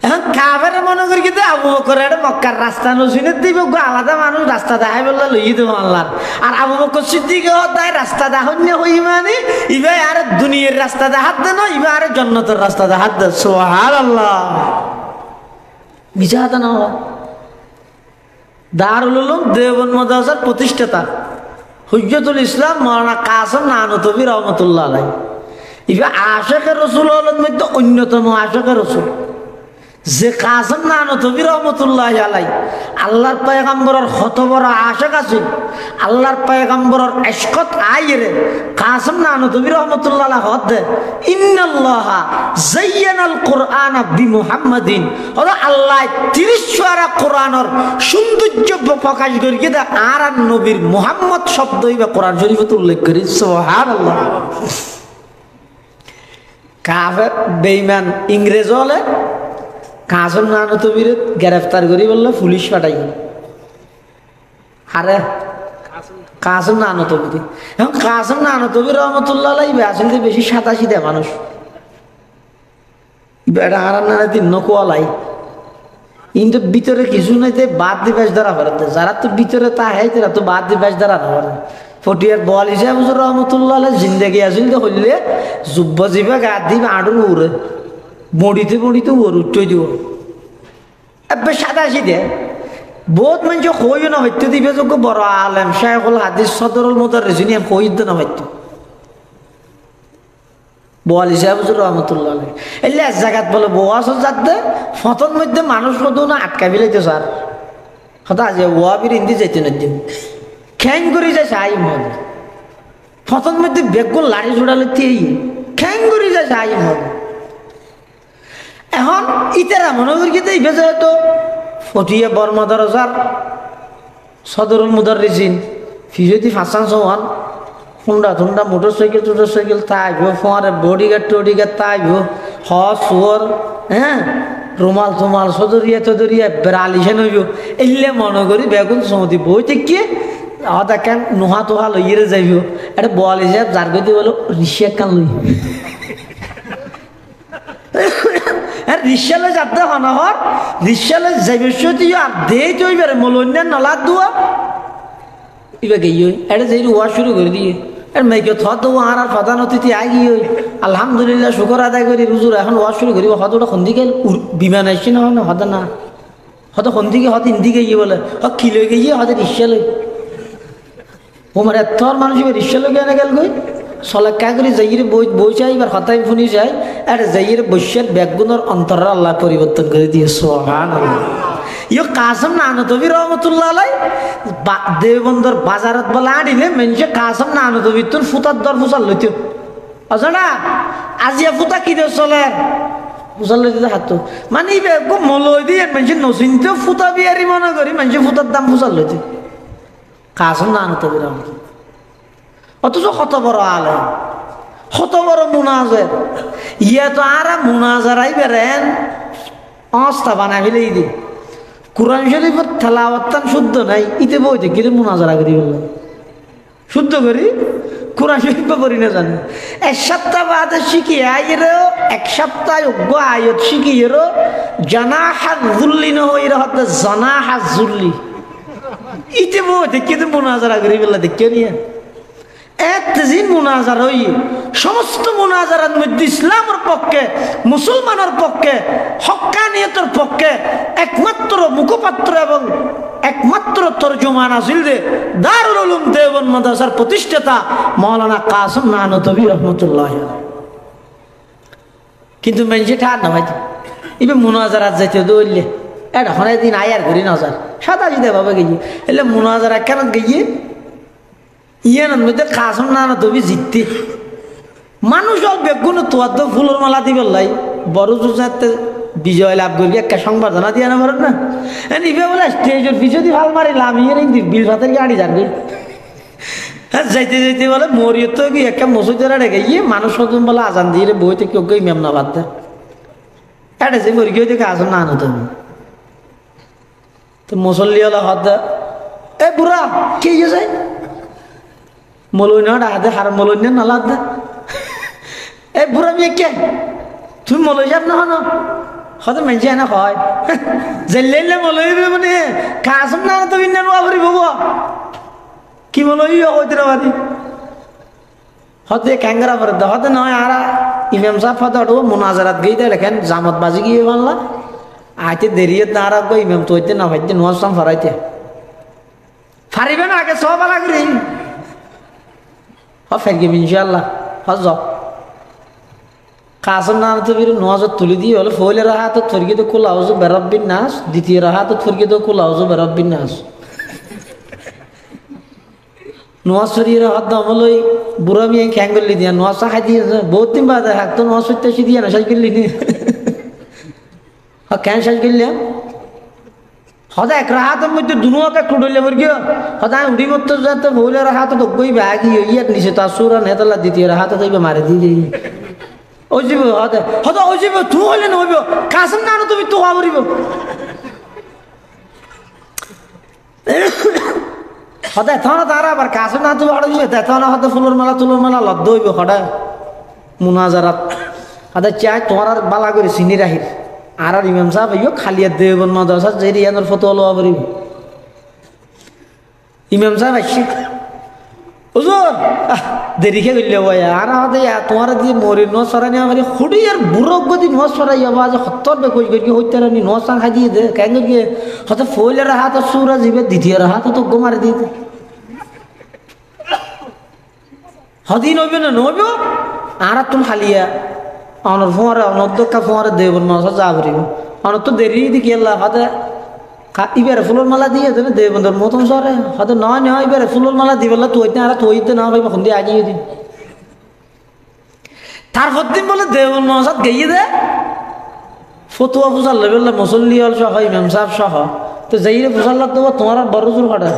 এখন কাফের মনে করি কিন্তু আবু বকর এটা মক্কার রাস্তা নসিনে দিব আলাদা মানুষ রাস্তা দেখাই বললে লই দেব আল্লাহ আর আবু বকর সিদ্দিক তাই রাস্তা দেখান্য হই মানে ইবে আর দুনিয়ার রাস্তা দেখাত দেন ইবে আর জান্নাতের রাস্তা দেখাত দেন সুবহানাল্লাহ বিজাত না দারুল উলুম দেওবন্দ মাদ্রাসার প্রতিষ্ঠাতা হুজ্জতুল ইসলাম মাওলানা কাসেম নানতবী রহমাতুল্লাহ আলাইহি ইবে আশিকে রাসূল হলেন মধ্যে অন্যতম আশিকে রাসূল যে কাসেম নানতবী রহমাতুল্লাহি আলাইহি আল্লাহর পয়গম্বরের কত বড় আশিক আছিল আল্লাহর পয়গম্বরের ইশকত আইরে কাসেম নানতবী রহমাতুল্লাহ আলাইহি হদে ইন্নাল্লাহা যায়্যানাল কুরআনা বিমুহাম্মাদিন ওরা আল্লাহ 30 সুরা কোরআনের সৌন্দর্য প্রকাশ করি কি আর নবীর মুহাম্মদ শব্দই বা কোরআন শরীফে উল্লেখ করি সুবহানাল্লাহ কাফের বেঈমান ইংরেজ হলে কাসেম নানতবীর গ্রেফতার করি বললো পুলিশ পাঠাই আরে কাসেম নানতবী এখন কাসেম নানতবী রহমতুল্লাহ আলাইহি আসলে বেশি সাদাসিধা মানুষ বেড়া হারান না দিন নকোয়ালাই কিন্তু ভিতরে কিছু নাই বাদ দিবাস দ্বারা পারতে যারা তো ভিতরে তা হয় তারা তো বাদ দিবাস দ্বারা না পারে ফটিয়ার বল হিসাবে রহমতুল্লাহ আলাইহি জিন্দেগি আসিল তো হইলে যুব্ব জিবা গা দিব আড়ুর উড়ে বড়িতে বড়িতে ওর উঠতে দিব এবার সাদা সিধে বহুত মানুষ কইও না হইতে দিবে যোগ্য বড় আলেম শাইখুল হাদিস সদরুল মুদাররিসিন কইদ না হইতে বল হিসাবে রহমতুল্লাহ আলাইহি এলে এক জায়গাত বলে বস যাতে ফতন মধ্যে মানুষ কত না আটকা ফেলাইতে স্যার হতা যে ওয়াবির হিন্দি যাইতে না দিন খ্যাং করে যায় সাই মদ ফতন মধ্যে বেগুন লাড়ি ছুড়ালে তেই খ্যাং করে যায় সাই মদ এখন ইতারা মনে করি এই বেজে তো ফটিয়া বর্মা দরজার সদরুল মুদাররিসিন ফিজতি ফাসান সোহান হুন্ডা থুন্ডা মোটরসাইকেল তাইব ফোয়ারে বডিগার্ড তাইব হস সুয়র হ্যাঁ রুমাল তুমাল সদরিয়া বেড়ালিসে নইব এলে মনে করি বেগুন সৌদি বই থেকে দেখেন নোহা তোহা লইয়ে যাইব এটা বল হিসাব যার গতি বলো রিক্সা কান লই রিক্সালে যাতে হনহর রিক্সালে যাইবে আর দেই তৈবারে মলন্য নলা দুয়া ইবে গিয়ে এটা যাই ওয়া শুরু করে দিয়ে আর মেয়েকে থত আর প্রধান অতিথি আগি আলহামদুলিল্লাহ শুকর আদায় করি রুজুর এখন ওয়া শুরু করি হতটা সন্ধিকে বিমান আসছে না হত না হত সন্ধিকে হত হিন্দিকে গিয়ে বলে কি লই গিয়ে হতে রিক্সা লই ওমার এত মানুষ এবার রিক্সা লই এনে গেল গই সলেকা করে যাইরে বই চাই এবার হতাই ফুনি যায় আর যাইরে বৈশ্যের ব্যাগগুলোর অন্তরের আল্লাহ পরিবর্তন করে দিয়ে সুবহানাল্লাহ ইয়ে কাসেম নানতবী রহমতুল্লাহ আলাইহি দেওবন্দর বাজারত বলে আনিলে মেনছে কাসেম নানতবী তোর ফুতার দর ফুসাল লইতো অজনা আজিয়া ফুতা কি দে চলে ফুসাল লইতে হাত মানে বেগো মলই দিয়ে মেনছে নসিনতে ফুতা বিয়ারি মনে করি মেনছে ফুতার দাম ফুসাল লইতে কাসেম নানতবী রহমতুল্লাহ অথচ কত বড় আলেম কত বড় মুনাজের ইয়া তো আর মুনাজারাই বেরেন অস্তা বানাই ফেলেই দি কোরআন শরীফের তেলাওয়াত শুদ্ধ নাই ইতে বই দেখি মুনাজারা করি বললাম শুদ্ধ করি কোরআন শরীফ পড়ি না জানি এক সপ্তাহ বাদে শিখি আইরো এক সপ্তাহ অজ্ঞ আয়ত শিখি এরো জানাহা যুল্লি ন হইরা হতে জানাহা যুল্লি ইতে বই দেখি মুনাজারা করি বললা দেখি নিয়ে এতদিন মুনাজার হই সমস্ত মুনাজারের মধ্যে ইসলামের পক্ষে মুসলমানের পক্ষে হক্কানিয়তের পক্ষে একমাত্র মুখপাত্র এবং একমাত্র তরজমান আছিল যে দারুল উলুম দেওবন্দ মাদ্রাসার প্রতিষ্ঠাতা মাওলানা কাসেম নানতবী রহমতুল্লাহ কিন্তু মেনছে ঠার না ভাই এবার মুনাজারাত যাইতে দৌড়লে এটা হনে দিন আয়ার ঘুরি নজার সাদা জিদে ভাবে গিয়ে এলে মুনাজারা কেন গিয়ে ইয়ানোর মধ্যে কাসেম নানতবী জিততে মানুষ বেগুন তোয়ার তো ফুলের মালা দিবে লাই বড় জোজাতে বিজয় লাভ করবি একটা সংবর্ধনা দিয়ে না পারেন না নিবে বলে স্টেজের পিছনে ভাল মারিলাম ইয়ে বিল ভাতের গাড়ি যাবে হ্যাঁ যাইতে যাইতে বলে মরিয়ে তো কি একটা মসজিদের রেখে গিয়ে মানুষ নতুন বলে আজান দিয়ে বইতে কেউ কেউ মেমনা বাদ দেয় এটা যে মরি গিয়ে দেখে কাসেম নানতবী তো মুসল্লি হলো হদ এ বুড়া কে যায় মলইনা হাতে হার মলইনা নালা দে এ বুড়া মেয়ে কে তুমি মলই যাব না হন হয়তো মেনছে না হয় জেলে মলই মানে কাসম না তো বিনা নোয়া ভরি বব কি মলই হইতে পারি হতে ক্যাঙ্গারা পরে হতে নয় আর ইমাম সাহেব হতে অটো মুনাজারাত গই দে লেখেন জামাত বাজি গিয়ে বাংলা আইতে দেরিয়ে না আর গো ইমাম তো হইতে না হইতে নোয়া সাম ফরাইতে ফারিবে না আগে সব আলা করি ফেরগিব ইনশাআল্লাহ হজ কাসম না তো বীর নোয়াজ তুলি দিয়ে হলো ফইলে রাহা তো থরকি তো কুল আউযু বিরাব্বিন নাস দ্বিতীয় রাহা তো থরকি তো কুল আউযু বিরাব্বিন নাস নোয়াজ শরীরে হাত দমলই বুড়া মিয়া খ্যাঙ্গলি দিয়া নোয়াজ খাই দিয়ে বহুত দিন বাদে হাত তো নোয়াজ সত্যি দিয়া না শেষ করলি নি কেন শেষ করলি সদায় এক রাহাতের মধ্যে দুনুয়াকে কুড়লে বর্গীয় সদায় উড়ি মতো যাতে ভুলে রাহাত তো গই ব্যাগি ইয়ার নিচে তার সুরা নেতালা দ্বিতীয় রাহাত যাইবে মারে দিয়ে ওই যাব হদে হদে ওই যাব তুই হইলে নইব কাসম না তুমি তো হবরিব হদে থানা তারা আবার কাসম না তুমি অড় দিবে থানা হদে ফুলের মালা লদ্দ হইব হদে মুনাজারাত হদে চাই তোমার আর বালা করে চিনি রাখির আর ইমাম সাহেব আইও খালিয়া দেবন মাদ্রাসা যে রিয়ানোর ফতোয়া লওয়া পারিব ইমাম সাহেব আসছে হুজুর দেরিকে গইলে ভাই আর হদে তোমার দিয়ে মরি ন সরানি আমার খুড়ি আর বুড়ো গদি ন সরাই আওয়াজ হত্তর বে কই গই হইতে রানি ন সাং খাই দিয়ে দে কেন গিয়ে হতে ফইলের হাত সুরা জিবে দ্বিতীয় হাত তো গোমার দিয়ে দে হদিন হইবে না নইব আর তুমি খালিয়া অনর ফোঁয়ারে অনর্দকা ফোঁয়ারে দেবন মাসা যাবরিব অনর তো দেরি দিকে আল্লাহ হতে ইবারে ফুলের মালা দিয়ে দেবে দেবন্দর মতন সরে হয়তো নয় নয় এবারে ফুলের মালা দিবেলা তুইতে আর তুইতে না ভাই এখন দিয়ে আগিয়ে দিন তারপর দিন বলে দেবন মাসাত গিয়ে দে ফতুয়া ফুসাল লেবেল মুসল্লি হল সহ ইমাম সাহেব সহ তো যাইরে ফুসাল দেবো তোমার আর বড় জোর কাটে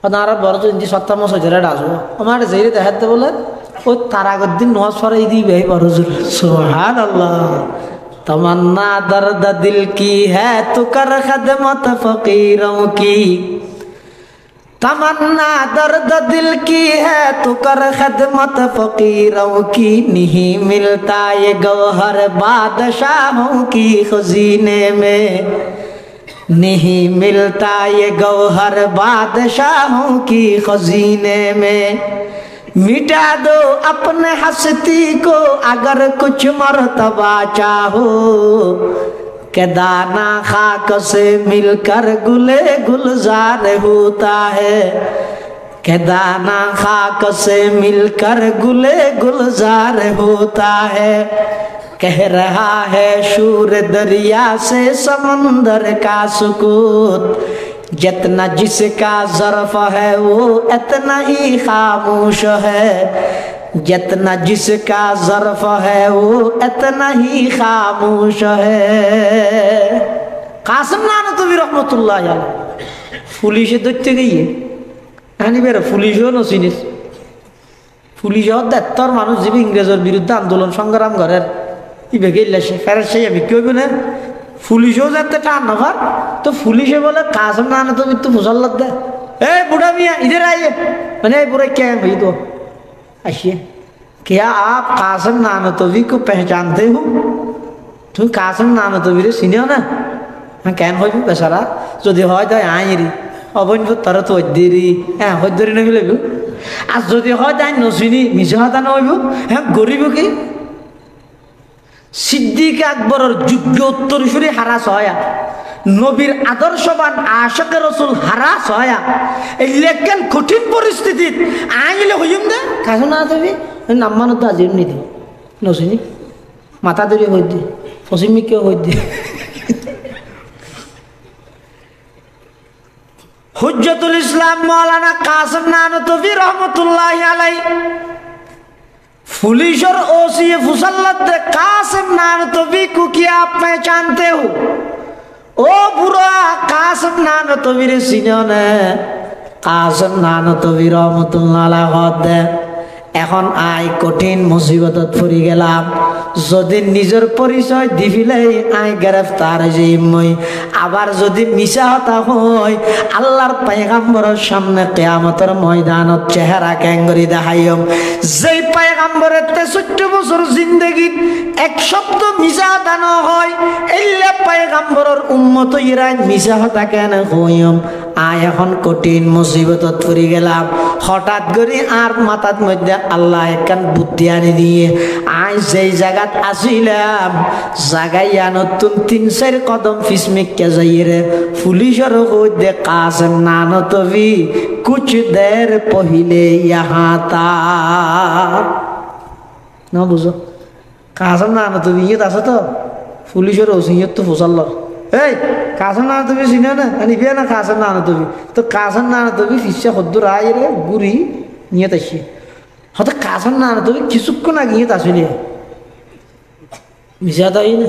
আর বড় জোর ইন্দি সত্তর মাস হয়েছে রেট আসবো আমার যাইরে দেখাতে বলে ও তার আগের দিন নোয়াজ সরাই দিবে বড় জোর সুবহানাল্লাহ तमन्ना दर्द दिल की है तू कर खदमत फकीरों की तमन्ना दर्द दिल की है तू कर खदमत फकीरों की नहीं मिलता ये गौहर बादशाहों की खजीने में नहीं मिलता ये गौहर बादशाहों की खजीने में मिटा दो अपने हस्ती को अगर कुछ मर्तबा चाहो के दाना खाक से मिलकर गुले गुलजार होता है के दाना खाक से मिलकर गुले गुलजार होता है कह रहा है शूर दरिया से समंदर का सुकूत जितना जिसका ज़र्फ़ है वो इतना ही खामोश है जितना जिसका ज़र्फ़ है वो इतना ही खामोश है कासिम नानतवी रहमतुल्लाह अलैह पुलिशे धरते गিয়ে আনি বের পুলিশও নছিনিস পুলিশও দাত্তর মানুষ যে ইংরেজের বিরুদ্ধে আন্দোলন সংগ্রাম করেন ইবে গেলে সে ফেরত সেই আমি কইব না পুলিশও যাতে টান নভার तो पुलिस बोले कासम नाना तो तो मुसल्लत दे ए बुढ़ा मियाँ इधर आइए मैंने बुरे क्या है भाई तो आइए क्या आप कासम नानतवी को पहचानते हो तुम कासम नानतवी रे सीनियर ना हाँ कैन हो भी बेचारा जो दे হয় তাই আইরি অবন তারা তো দেরি হ্যাঁ হদ্দরি না গেলে আর যদি হয় তাই নসিনি মিছে কথা না হইব হ্যাঁ গরিব কি সিদ্দিক আকবরের যোগ্য উত্তরসূরি হারাস হয়া নবীর আদর্শবান আশিক রাসূল হারাস হয়া এই লেখেন কঠিন পরিস্থিতি আইলে হইম দে কাজ না দেবি নাম্মানো তো আজিম নিদি নসিনি মাথা ধরে হই দি ফসিমি কে হই দি হুজ্জতুল ইসলাম মাওলানা কাসিম নানতভী रहमतुल्लाहि अलैहि पुलिस और ओसी फुसल्लत कासिम नानतवी को क्या आप पहचानते हो ओ बुरा कासिम नानतवी रे सीनियर ने कासिम नानतवी रहमतुल्लाह अलैह এখন আই কঠিন মুসিবতত পড়ি গেলাম যদি নিজের পরিচয় দিবিলে আই গ্রেফতার হইমই আবার যদি মিছা হতা হয় আল্লাহর পয়গম্বরের সামনে কিয়ামতের ময়দানত চেহারা ক্যাঙ্গরি দেখাইম যেই পয়গম্বরের 63 বছর জিন্দেগি এক শব্দ মিছা হতা ন হয় এল্লা পয়গম্বরের উম্মত ইরাই মিছা হতা কেন হইম আয় এখন কঠিন মুসিবতত পড়ি গেলাম হঠাৎ করে আর মাথার মধ্যে আল্লাহ একখান বুদ্ধি আনি দিয়ে আয় যেই জায়গাত আসিলাম জাগাইয়া নতুন 3-4 কদম ফিসমিককে যাইরে পুলিশের মধ্যে কাসেম নানো তবি কুছ দের পহিলে ইহা তা না বুঝো কাসেম নানো তবি ইয়ে আছে তো পুলিশের ওসিয়ত তো ফসল এই কাসেম নানো তবি চিনে না নিবে না কাসেম নানো তবি তো কাসেম নানো তবি ফিসা খদ্দুর আইরে গুড়ি নিয়ে তাসি হয়তো কাসেম নানো তবি কিছুক্ষণ আগে নিয়ে তাসিলে মিশা তাই না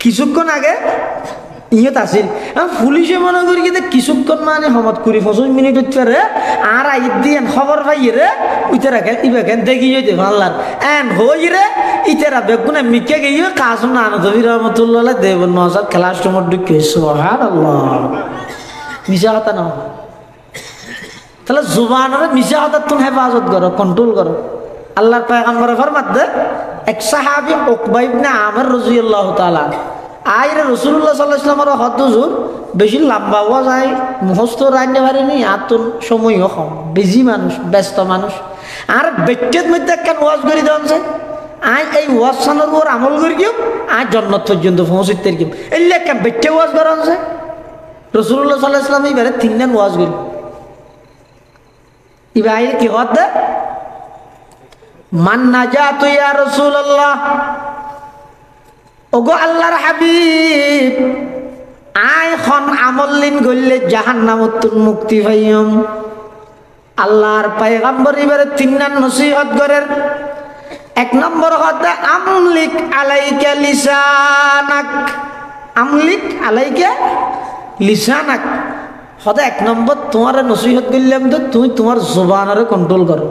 কিছুক্ষণ আগে ইয়ত আসিল পুলিশে মনে করি কিন্তু কিছুক্ষণ মানে সমত 20-25 মিনিট উঠছে আর আই দিয়ে খবর পাই রে উঠে রাখেন ইবেন দেখি যেতে ভাল্লার এন হই রে ইতেরা বেগুনে মিকে গিয়ে কাসম না নবী রহমতুল্লাহ দেব নজাত ক্লাস রুমত ঢুকে সুবহানাল্লাহ মিশা কথা না তাহলে জুবানের মিশা কথা তুমি হেফাজত করো কন্ট্রোল করো আল্লাহর পয়গম্বর ফরমাত দে এক সাহাবী উকবা ইবনে আমির রাদিয়াল্লাহু তাআলা আইরে রাসূলুল্লাহ সাল্লাল্লাহু আলাইহি ওয়াসাল্লামের হদ হুজুর বেশি লম্বা হওয়া যায় মুখস্থ রাখতে পারেনি আতন সময়ও কম বিজি মানুষ ব্যস্ত মানুষ আর বেটের মধ্যে কেন ওয়াজ করে দেওয়া আই এই ওয়াজ সানোর উপর আমল করি কেউ আজ জান্নাত পর্যন্ত পৌঁছতে কেউ এলে কেন বেটে ওয়াজ করা আছে রাসূলুল্লাহ সাল্লাল্লাহু আলাইহি ওয়াসাল্লাম এবারে 3 দিন ওয়াজ করি ইবাই কি হদ দে মান নাজাত ইয়া রাসূলুল্লাহ ওগো আল্লাহর হাবিব আই খন আমলিন গইলে জাহান্নামত মুক্তি পাইম আল্লাহর পয়গম্বর এবারে 3 দিন নসিহত করেন এক নম্বর হতে আমলিক আলাইকা লিসানাক আমলিক আলাইকা লিসানাক হতে এক নম্বর তোমার নসিহত করলাম তো তুমি তোমার জবানের কন্ট্রোল করো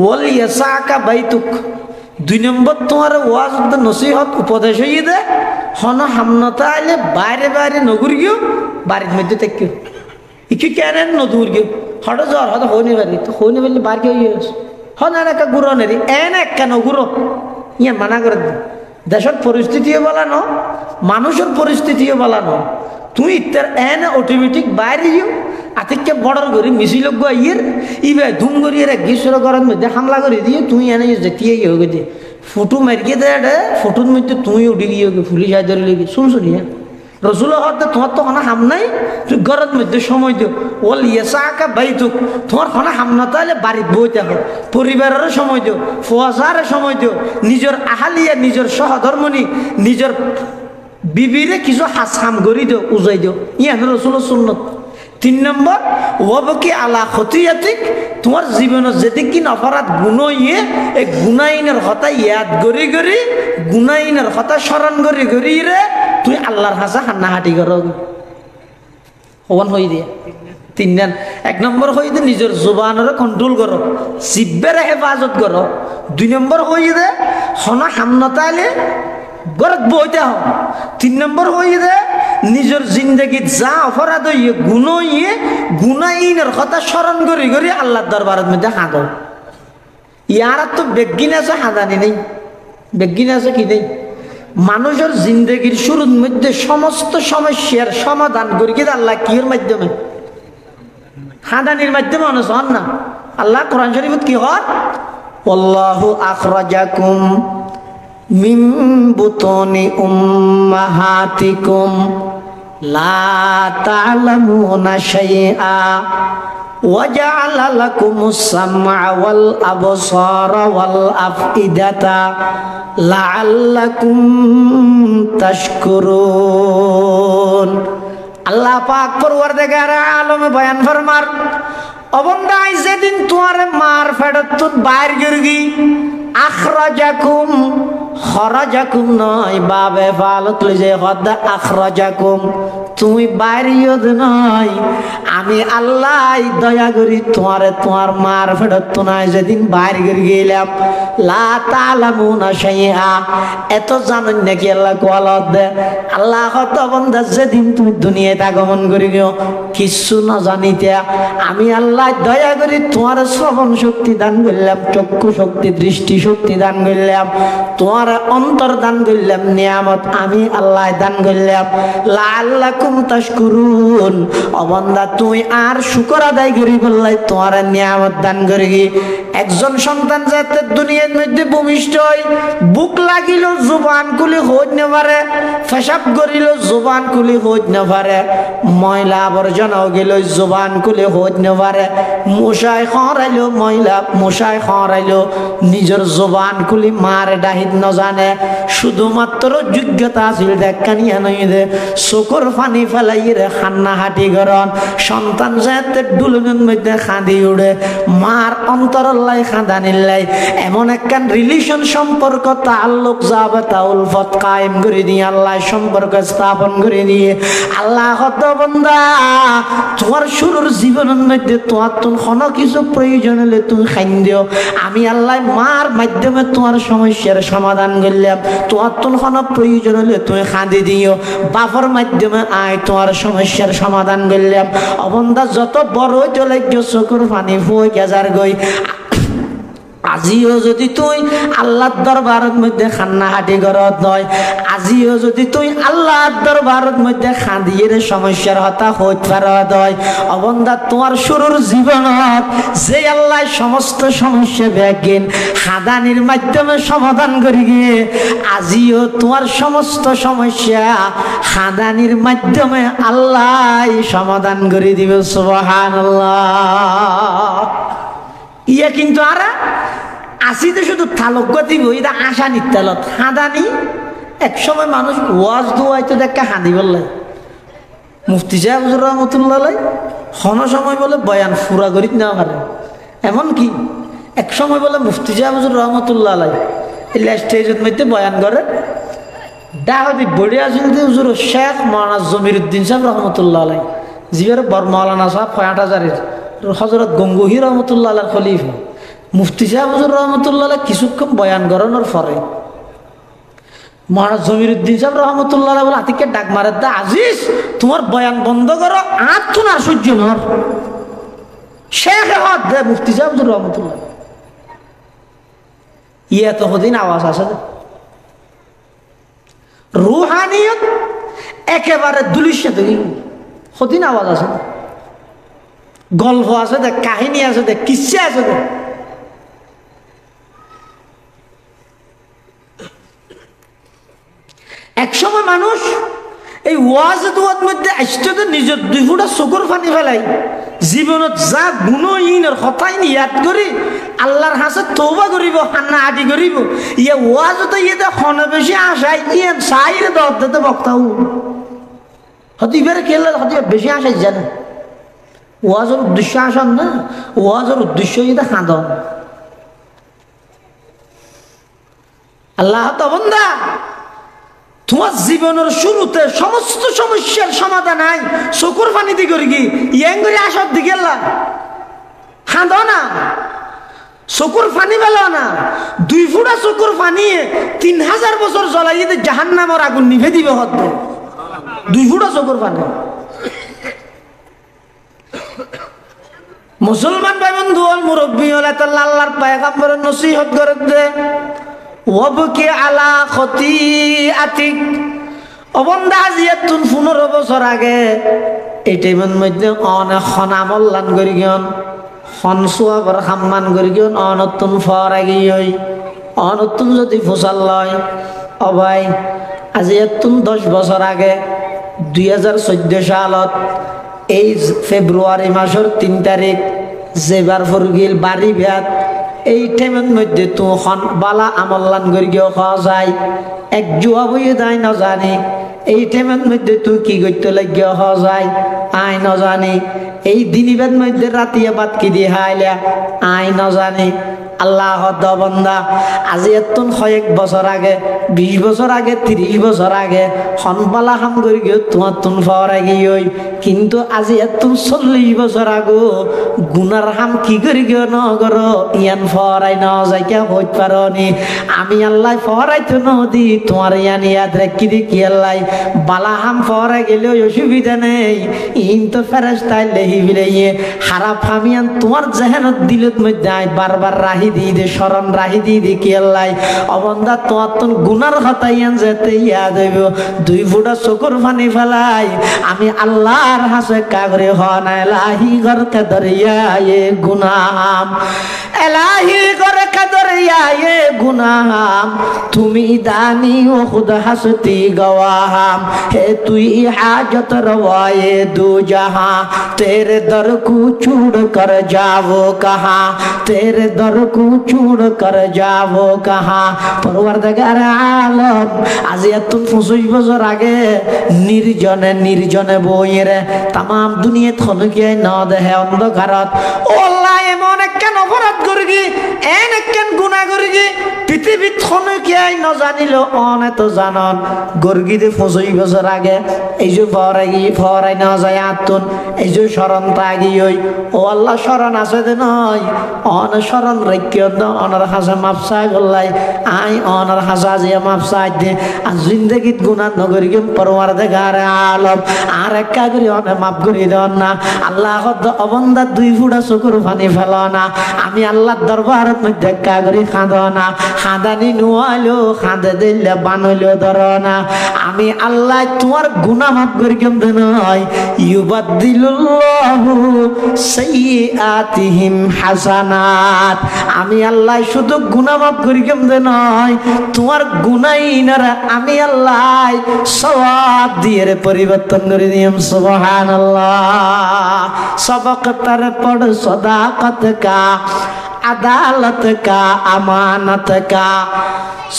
ওয়াল ইয়াসাকা বাইতুক 2 নম্বর তোমার ওয়াজ নসিহত উপদেশ হইয়ে দে হন হামনতা আইলে বাইরে বাইরে নগুর গিয়ে বাড়ির মধ্যে থাকিও ইকি কেন নদুর গিয়ে হঠাৎ জ্বর হয়তো হইনি পারি তো হইনি পারলে বাড়ি হয়ে গেছে হন একটা গুঁড়ো নেই এন এক কেন গুঁড়ো ইয়ে মানা করে দেশের পরিস্থিতিও বলানো মানুষের পরিস্থিতিও বলানো তুই তার এন অটোমেটিক বাইরে যাও আতিককে বর্ডার করি মিছিল ইয়ের ইবে ধুম করিয়ে গ্রীষ্ম গরম মধ্যে হামলা করে দিয়ে তুই এনে যেতিয়ে গিয়ে হোক দিয়ে ফটো মারিয়ে দে ফটোর মধ্যে তুই উঠে গিয়ে পুলিশ আয় ধরে লেগে শুনছুনি হ্যাঁ রসুল হতে তোমার তো কোনো হাম নাই তুই ঘরের মধ্যে সময় দিও ওল ইয়েসাকা বাইতুক তোমার কোনো হাম না তাহলে বাড়ির বইতে হোক পরিবারেরও সময় দিও ফুয়াশারও সময় দিও নিজের আহালিয়া নিজের সহধর্মণী নিজের বিবিরে কিছু হাসাম গড়ি দিও উজাই দিও ইয়ান রসুলের সুন্নত 3 নম্বর ওয়াবকি আলা খতিয়াতিক তোমার জীবনের যেদিন অপরাধ গুণ ইয়ে এই গুনাইনের কথা ইয়াদ গড়ি গড়ি গুনাইনের কথা স্মরণ গড়ি গড়ি রে তুই আল্লাহর হাসা হান্নাহাটি করো হন হয়ে দিয়ে 3 দিন 1 নম্বর হয়ে দে নিজের জবানের কন্ট্রোল করো জিব্বের হেফাজত করো 2 নম্বর হয়ে দে হনা হামনতাইলে গরত বইতে হও 3 নম্বর হয়ে দে নিজের জিন্দগিত যা অপরাধ হইয়ে গুণ হইয়ে গুনাইনের কথা স্মরণ করি করি আল্লাহর দরবারের মধ্যে হাঁদো ইয়ার তো বেগিন আছে হাঁদানি নেই বেগিন আছে কি নেই মানুষের জিন্দগির শুরুর মধ্যে সমস্ত সমস্যার সমাধান করি কিন্তু আল্লাহ কির মাধ্যমে হাঁদানির মাধ্যমে মানুষ হন না আল্লাহ কোরআন শরীফত কি হয় আল্লাহু আখরাজাকুম মিন বুতুনি উম্মাহাতিকুম লা তা'লামুনা শাইআ ওয়া জা'আলা লাকুমুস সাম'a ওয়াল আবসারা ওয়াল আফইদাতা লা'আল্লাকুম তাশকুরুন আল্লাহ পাক পরওয়ারদিগার আলম বয়ান ফরমার অবন্দাই যেদিন তোমার মার ফেরত বাইর গিরগি আখরাজাকুম খরাজাকুম নয় বাবে ফালত লইছে হদা আখরাজাকুম তুমি বাইরেও নয়, আমি আল্লাহ দয়া করি তোমারে তোমার মার ফেরত নাই যেদিন বাইর করে গেলাম লা তালামুনা শাইআ, এত জানেন নাকি আল্লাহ কোয়ালত দে আল্লাহ কত বন্ধা যেদিন তুমি দুনিয়াতে আগমন করি গিয়েও কিছু না জানিতে আমি আল্লাহ দয়া করি তোমার শ্রবণ শক্তি দান করলাম, চক্ষু শক্তি, দৃষ্টি শক্তি দান করলাম, তোমার অন্তর দান করলাম, নিয়ামত আমি আল্লাহ দান করলাম। লাআল্লাকুম তাশকুরুন, ও বান্দা তুই আর শুকর আদায় করি বললাই তোমার নিয়ামত দান করি। একজন সন্তান যাতে দুনিয়ার মধ্যে ভূমিষ্ঠ হয়, বুক লাগিল জুবান খুলি হইতে না পারে, পেশাব করিল জুবান খুলি হইতে না পারে, ময়লা আবর্জনাও গেল জুবান খুলি হইতে না পারে, মশায় খরাইলো ময়লা মশায় খরাইলো নিজের জুবান খুলি মার ডাহিত ন জানে, শুধুমাত্র যোগ্যতা আছিল দেখানিয়া নই দে চকুর পানি ফেলাই রে খান্না হাঁটি গরন সন্তান যাতে ডুলনের মধ্যে খাঁদি উড়ে মার অন্তরল্লাই খাঁদা নিল্লাই এমন একখান রিলেশন সম্পর্ক তাল্লুক যাবে তা উলফত কায়েম করে দিয়ে আল্লাহ সম্পর্ক স্থাপন করে দিয়ে আল্লাহ হত বন্দা তোমার শুরুর জীবনের মধ্যে তোমার তুমি কোনো কিছু প্রয়োজন হলে তুমি খাইন দিও, আমি আল্লাহ মার মাধ্যমে তোমার সমস্যার সমাধান করলাম, তোমার তুমি কোনো প্রয়োজন হলে তুমি খাঁদি দিও, বাপর মাধ্যমে আয় তোমার সমস্যার সমাধান করলাম। অবন্দা যত বড় চলে গিয়ে চকুর পানি ফুয়ে গেজার গই আজিও যদি তুই আল্লাহর দরবারের মধ্যে খান্না হাঁটি গরত নয়, আজিও যদি তুই আল্লাহর দরবারের মধ্যে খাঁদিয়ে সমস্যার হতা হইতে পারত হয়, অবন্দা তোমার শুরুর জীবনত যে আল্লাহ সমস্ত সমস্যা ব্যাগিন হাদানির মাধ্যমে সমাধান করি গিয়ে আজিও তোমার সমস্ত সমস্যা হাদানির মাধ্যমে আল্লাহ সমাধান করে দিবে। সুবহানাল্লাহ। ইয়া কিন্তু আর আসিতে শুধু থালক দিব এটা আশা নিত্যালত হাঁদানি এক সময় মানুষ ওয়াজ দোয়াইতে দেখা হাঁদি বললে মুফতি সাহেব হুজুর রহমতুল্লাহ হন সময় বলে বয়ান ফুরা করিত না পারে, এমনকি এক সময় বলে মুফতি সাহেব হুজুর রহমতুল্লাহ এই স্টেজের মধ্যে বয়ান করে ডাহাদি বড়ি আসিল যে হুজুর শেখ মৌলানা জমিরুদ্দিন সাহেব রহমতুল্লাহ জিবের বর মৌলানা সাহেব ৬৮,০০০ হজরত গঙ্গুহি রহমতুল্লাহ খলিফা মুফতি সাহেব হুজুর রহমতুল্লাহ কিছুক্ষণ বয়ান করানোর পরে মহারাজ জমিরুদ্দিন সাহেব রহমতুল্লাহ বলে আতিকে ডাক মারে দা আজিজ তোমার বয়ান বন্ধ করো আর তো না সহ্য নর শেখ হাত দে মুফতি সাহেব হুজুর রহমতুল্লাহ ইয়ে তো হদিন আওয়াজ আসে রুহানিয়ত একেবারে দুলিশে দেখি হদিন আওয়াজ আসে, গল্প আছে দেখ, কাহিনী আছে দেখ, কিচ্ছা আছে দেখ। এক সময় মানুষ এই ওয়াজ দুয়ার মধ্যে আসতে নিজের ২ ফুটা চকুর পানি ফেলাই জীবনত যা গুণহীনের হতাই ইয়াদ করি আল্লাহর হাসে তওবা করিব হান্না আদি করিব ইয়ে ওয়াজতে ইয়েতে হনে বেশি আশায় ইয়ে সাইরে দতে বক্তাও হতে বেড়ে খেলে হতে বেশি আশাই জানে ওয়াজের উদ্দেশ্য আসন না, ওয়াজের উদ্দেশ্য এটা খাদন। আল্লাহ তো বন্দা তোমার জীবনের শুরুতে সমস্ত সমস্যার সমাধান নাই চকুর পানি দি করি কি ইয়াং করে আসর দিকে খাদ না চকুর পানি পেল না ২ ফুটা চকুর পানি ৩,০০০ বছর জ্বলাই জাহান্নামের আগুন নিভে দিবে হত ২ ফুটা চকুর পানি। মুসলমান ভাই বন্ধু মুরব্বী হলে তো আল্লাহর পয়গম্বরের নসিহত করে দে ওয়াবকি আলা খতিআতিক অবন্দা আজিয়াতুন ১৫ বছর আগে এই টাইমের মধ্যে অনেক খনামল লান করি গিয়ন খনসুয়া বর খাম্মান করি গিয়ন অনতুন ফর আগে হই অনতুন যদি ফুসাল লয় ও ভাই আজিয়াতুন ১০ বছর আগে ২০১৪ সালত এই ফেব্রুয়ারি মাসের ৩ তারিখ যেবার ফুরগিল বাড়ি ভ্যাত এই টাইমের মধ্যে তো বালা আমল্লান করি গিয়ে খাওয়া যায় এক জুয়া বইয়ে দেয় না জানি এই টাইমের মধ্যে তুই কি করতে লাগিয়ে খাওয়া যায় আয় না জানি এই দিনিবের মধ্যে রাতিয়া বাদ কি দিয়ে হাইলা আয় না জানি আল্লাহ বান্দা আজি এতন কয়েক বছর আগে 20 বছর আগে 30 বছর আগে হনবালা হাম করি গিয়ে তোমার তুন পাওয়ার আগে ওই কিন্তু আজি এতন 40 বছর আগো গুনার হাম কি করি গিয়ে ন করো ইয়ান ফরাই ন যাইকে হইতে পারো নি আমি আল্লাহ ফরাই তো নদী তোমার ইয়ান ইয়াদ রেখি দি কি আল্লাহ বালা হাম ফরাই গেলে অসুবিধা নেই ইন তো ফেরেশতাই লেহি বিলে খারাপ হামিয়ান তোমার জেহেনত দিলত মধ্যে বারবার রাহি দিয়ে দে স্মরণ রাহি দিয়ে দি কি আল্লাহ অবন্দা তোমার তো গুনার হতাইয়ান যেতে ইয়াদ হইব 2 ফুটা চকুর পানি ফেলাই আমি আল্লাহর হাসে কাগরে হনা এলাহি ঘর কাদরিয়া এ গুনাহাম এলাহি ঘর কাদরিয়া এ গুনাহাম তুমি দানি ও খুদ হাসতি গওয়াহাম হে তুই हाजत रवाए दो जहां तेरे दर को छोड़ कर जाओ कहां तेरे दर को छोड़ कर जाओ कहां परवरदिगार आलम आज এতন 25 বছর আগে নির্জনে নির্জনে বইরে तमाम দুনিয়া থলকিয়ে না দেহে অন্ধকারত ও আল্লাহ এমন কেন অপরাধ করগি এন কেন গুনাহ করগি পৃথিবী থলকিয়ে না জানিল অনে তো জানন গর্গি দে 25 বছর আগে এই যে ফরাই না যায় আতুন এই যে শরণ তাগি ওই ও আল্লাহ শরণ আছে দে নয় অন শরণ রাখিও না অনার হাসা মাপসা গল্লাই আই অনার হাসা যে মাপসা দে আর জিন্দেগিত গুনাহ নগরি গম পরওয়ারদিগার আলম আর একা করি অনে মাপ করি দেন না আল্লাহ হদ অবন্দা 2 ফুটা চকুর পানি ফেল না আমি আল্লাহর দরবারত মধ্যে একা করি কাঁদ না খাদানি নুয়ালো খাদে দিলে বানলো ধর না আমি আল্লাহ তোমার গুনাহ মাফ করি কেমন নয় ইউবাদদিলুল্লাহু সাইয়্যাতিহিম হাসানাত আমি আল্লাহ শুধু গুনাহ মাফ করি কেমন নয় তোমার গুনাহইনারা আমি আল্লাহ সওয়াব দিয়ে পরিবর্তন করে দিম সুবহানাল্লাহ সবক তার পড় সদাকত কা अदालत का अमानत का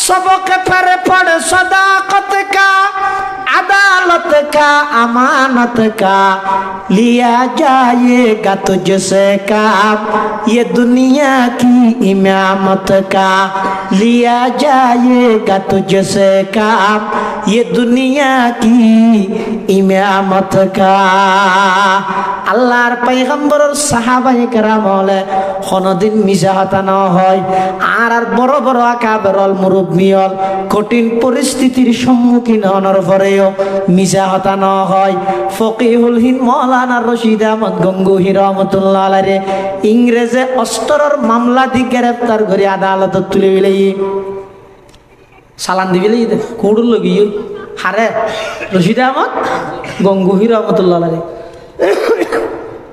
सबक पर पढ़ सदाकत का अदालत का अमानत का लिया जाएगा तुझसे काम ये दुनिया की इमामत का लिया जाएगा तुझसे काम ये दुनिया की इमामत का আল্লাহর পয়গম্বরের সাহাবায়ে কেরাম হলে কোনদিন মিছা কথা না হয় আর বড় বড় আকাবেরল মুরব্বিয়ল কঠিন পরিস্থিতির সম্মুখীন হওয়ার পরেও মিছা কথা না হয় ফকিহুল হিন্দ মাওলানা রশিদ আহমদ গঙ্গোহী রহমাতুল্লাহ আলাইহি ইংরেজে অস্ত্রের মামলা দি গ্রেফতার করে আদালতত তুলে দিলে চালান দিবিলে কোড়ুল লগিয়ে হারে রশিদ আহমদ গঙ্গোহী রহমাতুল্লাহ আলাইহি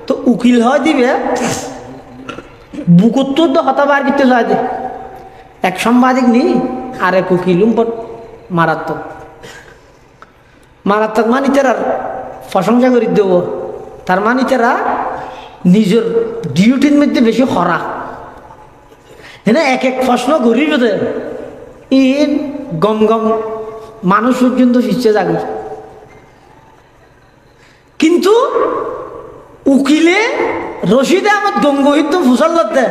তো উকিল হয় দিবে বুকুত্তর তো হতাবার করতে যায় এক সাংবাদিক নি আর এক উকিল মারাত্মক মারাত্মক মানে তারা প্রশংসা করে দেব তার মানে তারা নিজের ডিউটির মধ্যে বেশি খরা হ্যাঁ এক এক প্রশ্ন ঘুরিয়ে দে ইন গম গম মানুষ পর্যন্ত ফিরছে যাবে কিন্তু उकीले रशीद अहमद गंगोही तो फुसल लगते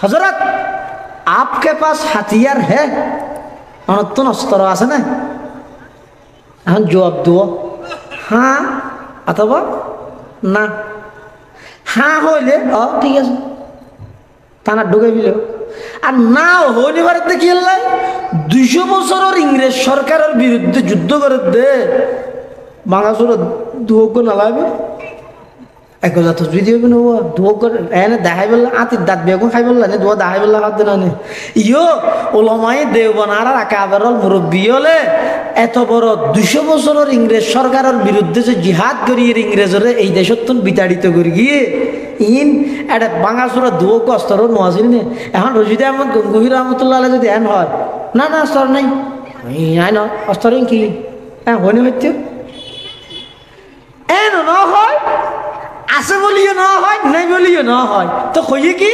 हजरत आपके पास हथियार है तो अस्त्र आसे ना जवाब दो हाँ अथवा ना हाँ हইলে ঠিক আছে থানা ঢুকে দিল আর না হইলে পারে দেখি আল্লাহ 200 বছরের ইংরেজ সরকারের বিরুদ্ধে যুদ্ধ করে দে বাংলাদেশের দুঃখ না লাগবে এক কথা তো ভিডিও বিনো দুঃখ এনে দেখাই বললা আতি দাঁত বেগুন খাই বললা নে দুয়া দেখাই বললা হাত দিনা নে ইয়ো ওলামাই দেওবনার আকাবেরল মুরব্বি হলে এত বড় 200 বছরের ইংরেজ সরকারের বিরুদ্ধে যে জিহাদ করি ইংরেজরে এই দেশতন বিতাড়িত করে গিয়ে ইন এটা বাংলাদেশের দুঃখ অস্ত্র নছিল নে এখন রশিদ আহমদ গঙ্গোহী রহমাতুল্লাহ আলাইহি যদি এন হয় না না অস্ত্র নাই আই না অস্ত্র কি হ্যাঁ হনে হচ্ছে এন না হয় আছে বলিও না হয় নাই বলিও না হয় তো কইয়ে কি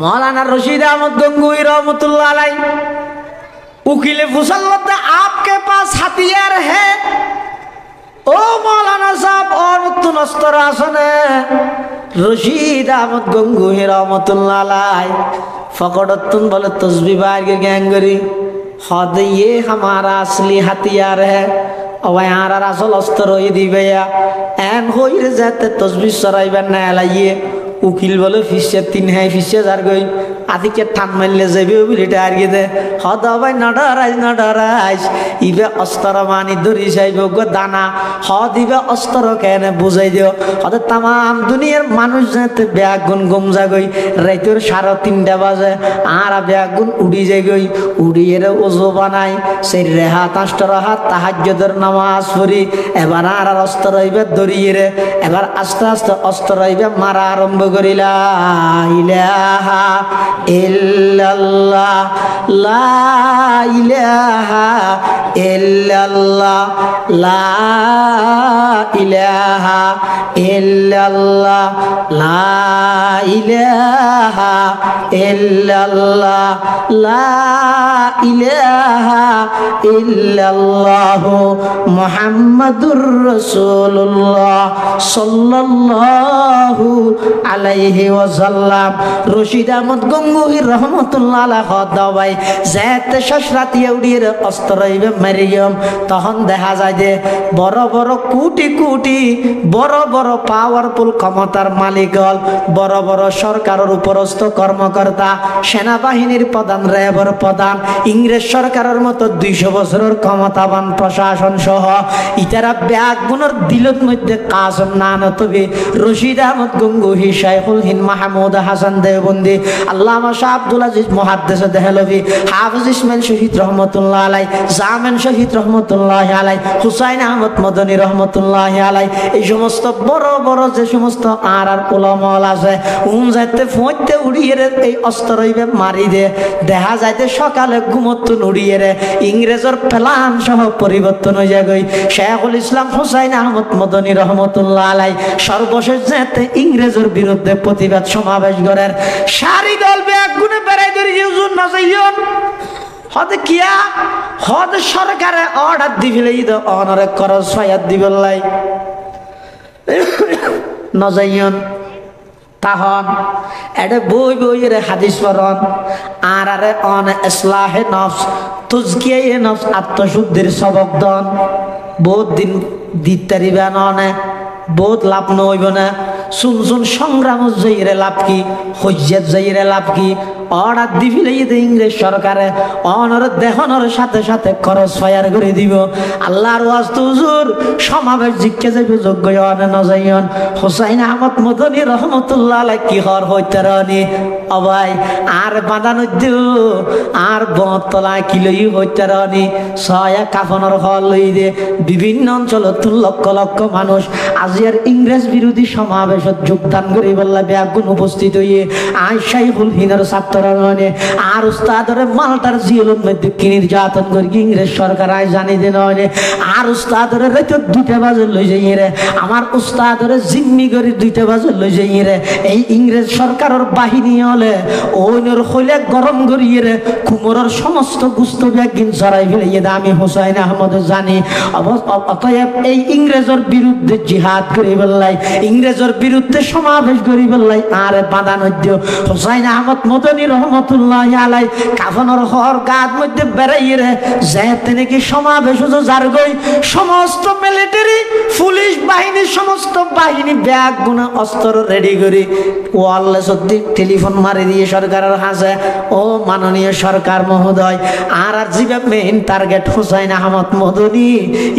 मौलाना रशीद अहमद गंगोही रहमतुल्लाह अलैह उकील फुसल्लत आपके पास हथियार है ओ मौलाना साहब और तुन अस्त्र आसने রশিদ আহমদ গঙ্গুহি রহমতুল্লাহ আলাই ফকড়তুন বলে তসবি বাইর গ্যাঙ্গরি হদ ये हमारा असली हथियार है और আসল অস্ত্র হই দিবে এন হইরে যাতে তসবি সরাইবার না এলাইয়ে উকিল বলে ফিসে 3 হাই ফিসে যার গই আদিকে ঠান মারলে যাবে বিলিটা আর গিয়ে হদ ভাই না ডরাইস ইবে অস্ত্র মানি ধরি যাইব গো দানা হদ ইবে অস্ত্র কেন বুঝাই দিও হদ তাম দুনিয়ার মানুষ যাতে ব্যাগুন গম যাগই রাইতের 3:30 বাজে আর ব্যাগুন উড়ি যাই গই উড়িয়ে ওজো বানাই সেই রেহাত 5 রাহাত তাহাজ্জুদের নামাজ পড়ি এবার আর অস্ত্র হইবে ধরিয়ে রে এবার আস্তে আস্তে অস্ত্র হইবে মারা আরম্ভ করিলা ইলাহা ইল্লাল্লাহ লা ইলাহা ইল্লাল্লাহ লা ইলাহা ইল্লাল্লাহ লা ইলাহা ইল্লাল্লাহ লা ইলাহা ইল্লাল্লাহ মুহাম্মাদুর রাসূলুল্লাহ সাল্লাল্লাহু আলাইহি ওয়াসাল্লাম রশিদ আহমদ গঙ্গুহি রহমতুল্লাহ আলাইহি দাওয়াই যেতে শশরাতিয়া উড়িয়ে অস্ত্র হইবে মারিয়ম তখন দেখা যায় যে বড় বড় কোটি কোটি বড় বড় পাওয়ারফুল ক্ষমতার মালিকল বড় বড় সরকারের উপরস্থ কর্মকর্তা সেনাবাহিনীর প্রধান র্যাবের প্রধান ইংরেজ সরকারের মতো 200 বছরের ক্ষমতাবান প্রশাসন সহ ইতারা ব্যাগুনের দিলত মধ্যে কাজ না নতবে রশিদ আহমদ গঙ্গুহি শাইখুল হিন্দ মাহমুদ হাসান দেওবন্দি আল্লামা শাহ আব্দুল আজিজ মুহাদ্দিস দেহলভি হাফিজ ইসমাইল শহীদ রহমতুল্লাহ আলাই জামান শহীদ রহমতুল্লাহ আলাই হুসাইন আহমদ মদনী রহমতুল্লাহ আলাই এই সমস্ত বড় বড় যে সমস্ত আর উলামা আছে যাইতে ফইতে উড়িয়ে এই অস্ত্র হইবে মারি দে দেখা যাইতে সকালে ঘুমত উড়িয়ে রে ইংরেজের প্ল্যান সহ পরিবর্তন হয়ে যায় শেখুল ইসলাম হুসাইন আহমদ মদনী রহমতুল্লাহ আলাই সর্বশেষ যেতে ইংরেজের বিরুদ্ধে প্রতিবাদ সমাবেশ করেন সারি দল ব্যাগুনে বেড়াই ধরে হুজুর না যাইয়ন হদ কিয়া হদ সরকারে অর্ডার দিবিলে ঈদ অনরে খরচ ফায়াত দিবলাই না যাইয়ন তাহন এডে বই বইরে হাদিস পড়ন আর আরে অন ইসলাহে নফস তুজকিয়ে নফস আত্মশুদ্ধির সবক দন বহুত দিন দিতারিবা ননে বহুত লাভ নইব না শুন শুন সংগ্রাম যাইরে লাভ কি হজ্জাত যাইরে লাভ কি অর্ডার দিবিলে ইংরেজ সরকারে অনর দেহনর সাথে সাথে খরচ ফায়ার করে দিব আল্লাহর ওয়াস্তে হুজুর সমাবেশ জিজ্ঞে যাইবে যোগ্য অনে ন যাইয়ন হুসাইন আহমদ মদনী রহমতুল্লাহ আলাইহি কি হর হইতে রানি অবাই আর বাঁধানো দিও আর বতলা কিলই হইতে রানি ছয়া কাফনের হল লই দে বিভিন্ন অঞ্চল লক্ষ লক্ষ মানুষ আজিয়ার ইংরেজ বিরোধী সমাবেশত যোগদান করে বললা ব্যাগুন উপস্থিত হইয়ে আই শাইখুল হিন্দের ছাত্র আর উস্তাদরে মালটার জিয়লের মধ্যে কি নির্যাতন করি ইংরেজ সরকার আই জানি দে নয় আর উস্তাদরে রাতে 2টা বাজে লই যাই রে আমার উস্তাদরে জিম্মি করে 2টা বাজে লই যাই রে এই ইংরেজ সরকারের বাহিনী হলে ওইনর হইলে গরম করিয়ে রে কুমোরের সমস্ত গুস্ত ব্যাগিন জড়াই ফেলে আমি হুসাইন আহমদ জানি অতএব এই ইংরেজের বিরুদ্ধে জিহাদ করি বললাই ইংরেজের বিরুদ্ধে সমাবেশ করি বললাই আর বাধা নদ্য হুসাইন আহমদ মদনী রহমতুল্লাহ আলাই কাফনের হর গাদ মধ্যে বেড়াইয়ে রে যেতে নাকি সমাবেশ যার গই সমস্ত মিলিটারি পুলিশ বাহিনী সমস্ত বাহিনী ব্যাগ গুনা অস্ত্র রেডি করি ওয়ালে সত্যি টেলিফোন মারি দিয়ে সরকারের হাসে ও মাননীয় সরকার মহোদয় আর জিবে মেইন টার্গেট হুসাইন আহমদ মদনী